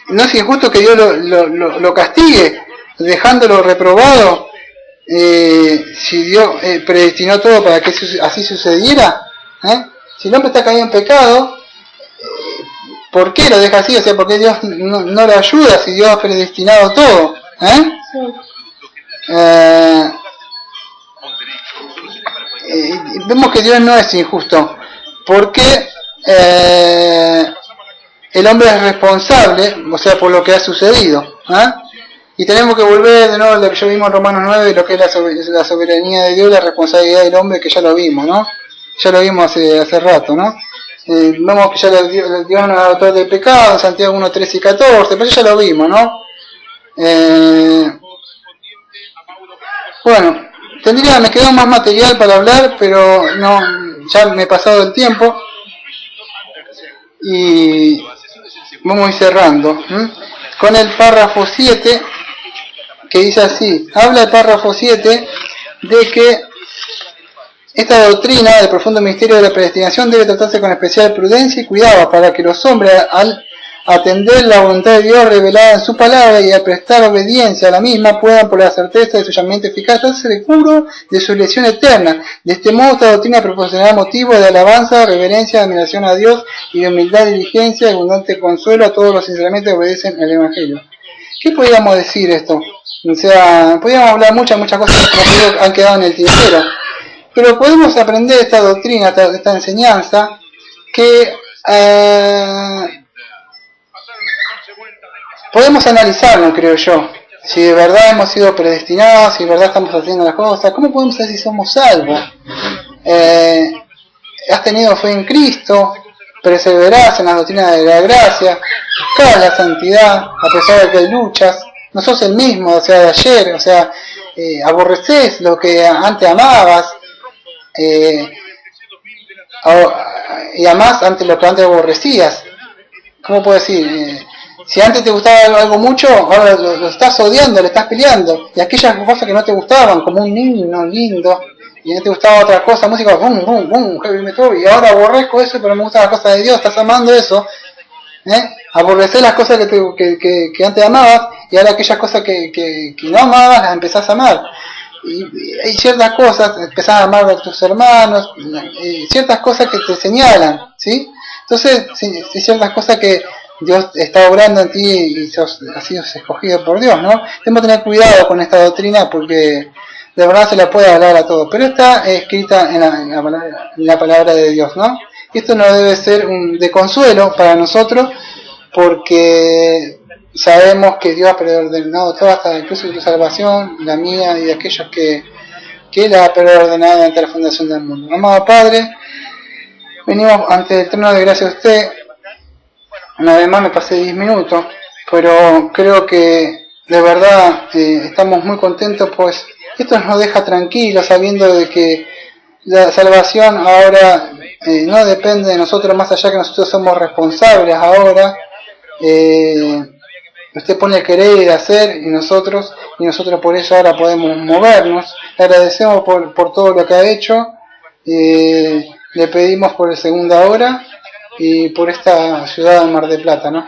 no es injusto que Dios lo castigue, dejándolo reprobado, si Dios predestinó todo para que así sucediera. Si el hombre está caído en pecado, ¿por qué lo deja así? O sea, ¿por qué Dios no lo ayuda si Dios ha predestinado todo? Vemos que Dios no es injusto, porque el hombre es responsable, o sea, por lo que ha sucedido. Y tenemos que volver de nuevo a lo que ya vimos en Romanos 9, lo que es la soberanía de Dios, la responsabilidad del hombre, que ya lo vimos, ¿no? Ya lo vimos hace rato, ¿no? Vemos que ya Dios nos ha dado del pecado, Santiago 1, 13 y 14, pero ya lo vimos, ¿no? Bueno, me quedó más material para hablar, pero no, ya me he pasado el tiempo y vamos a ir cerrando con el párrafo 7, que dice así. Habla el párrafo 7 de que esta doctrina del profundo misterio de la predestinación debe tratarse con especial prudencia y cuidado para que los hombres, al atender la voluntad de Dios revelada en su palabra y al prestar obediencia a la misma, puedan por la certeza de su llamamiento eficaz estar seguros de su elección eterna. De este modo, esta doctrina proporcionará motivo de alabanza, reverencia, admiración a Dios y de humildad, diligencia y abundante consuelo a todos los sinceramente obedecen al Evangelio. ¿Qué podríamos decir esto? O sea, podríamos hablar muchas cosas que han quedado en el tintero, pero podemos aprender esta doctrina, esta enseñanza, que podemos analizarlo, creo yo. Si de verdad hemos sido predestinados, si de verdad estamos haciendo las cosas, ¿cómo podemos saber si somos salvos? Has tenido fe en Cristo, perseverás en la doctrina de la gracia, buscás la santidad, a pesar de que hay luchas, no sos el mismo, o sea, de ayer, o sea, aborrecés lo que antes amabas, y amás antes lo que antes aborrecías. ¿Cómo puedo decir? Si antes te gustaba algo mucho, ahora lo estás odiando, le estás peleando. Y aquellas cosas que no te gustaban, como un niño lindo, y no te gustaba otra cosa, música, bum, bum, bum, heavy metal, y ahora aborrezco eso, pero me gustan las cosas de Dios, estás amando eso. Aborrecer las cosas que antes amabas, y ahora aquellas cosas que no amabas, las empezás a amar. Y hay ciertas cosas, empezás a amar a tus hermanos, ciertas cosas que te señalan, ¿sí? Entonces, hay ciertas cosas que Dios está obrando en ti y has sido escogido por Dios, ¿no? Tenemos que tener cuidado con esta doctrina porque de verdad se la puede hablar a todos, pero está escrita en la palabra de Dios, ¿no? Y esto no debe ser de consuelo para nosotros porque sabemos que Dios ha preordenado todo, hasta incluso tu salvación, la mía y de aquellos que Él ha preordenado ante la fundación del mundo. Amado Padre, venimos ante el trono de gracia de usted. Una vez más me pasé 10 minutos, pero creo que de verdad estamos muy contentos, pues esto nos deja tranquilos sabiendo de que la salvación ahora no depende de nosotros, más allá que nosotros somos responsables ahora. Usted pone a querer y hacer y nosotros por eso ahora podemos movernos. Le agradecemos por todo lo que ha hecho, le pedimos por la segunda hora y por esta ciudad de Mar del Plata, ¿no?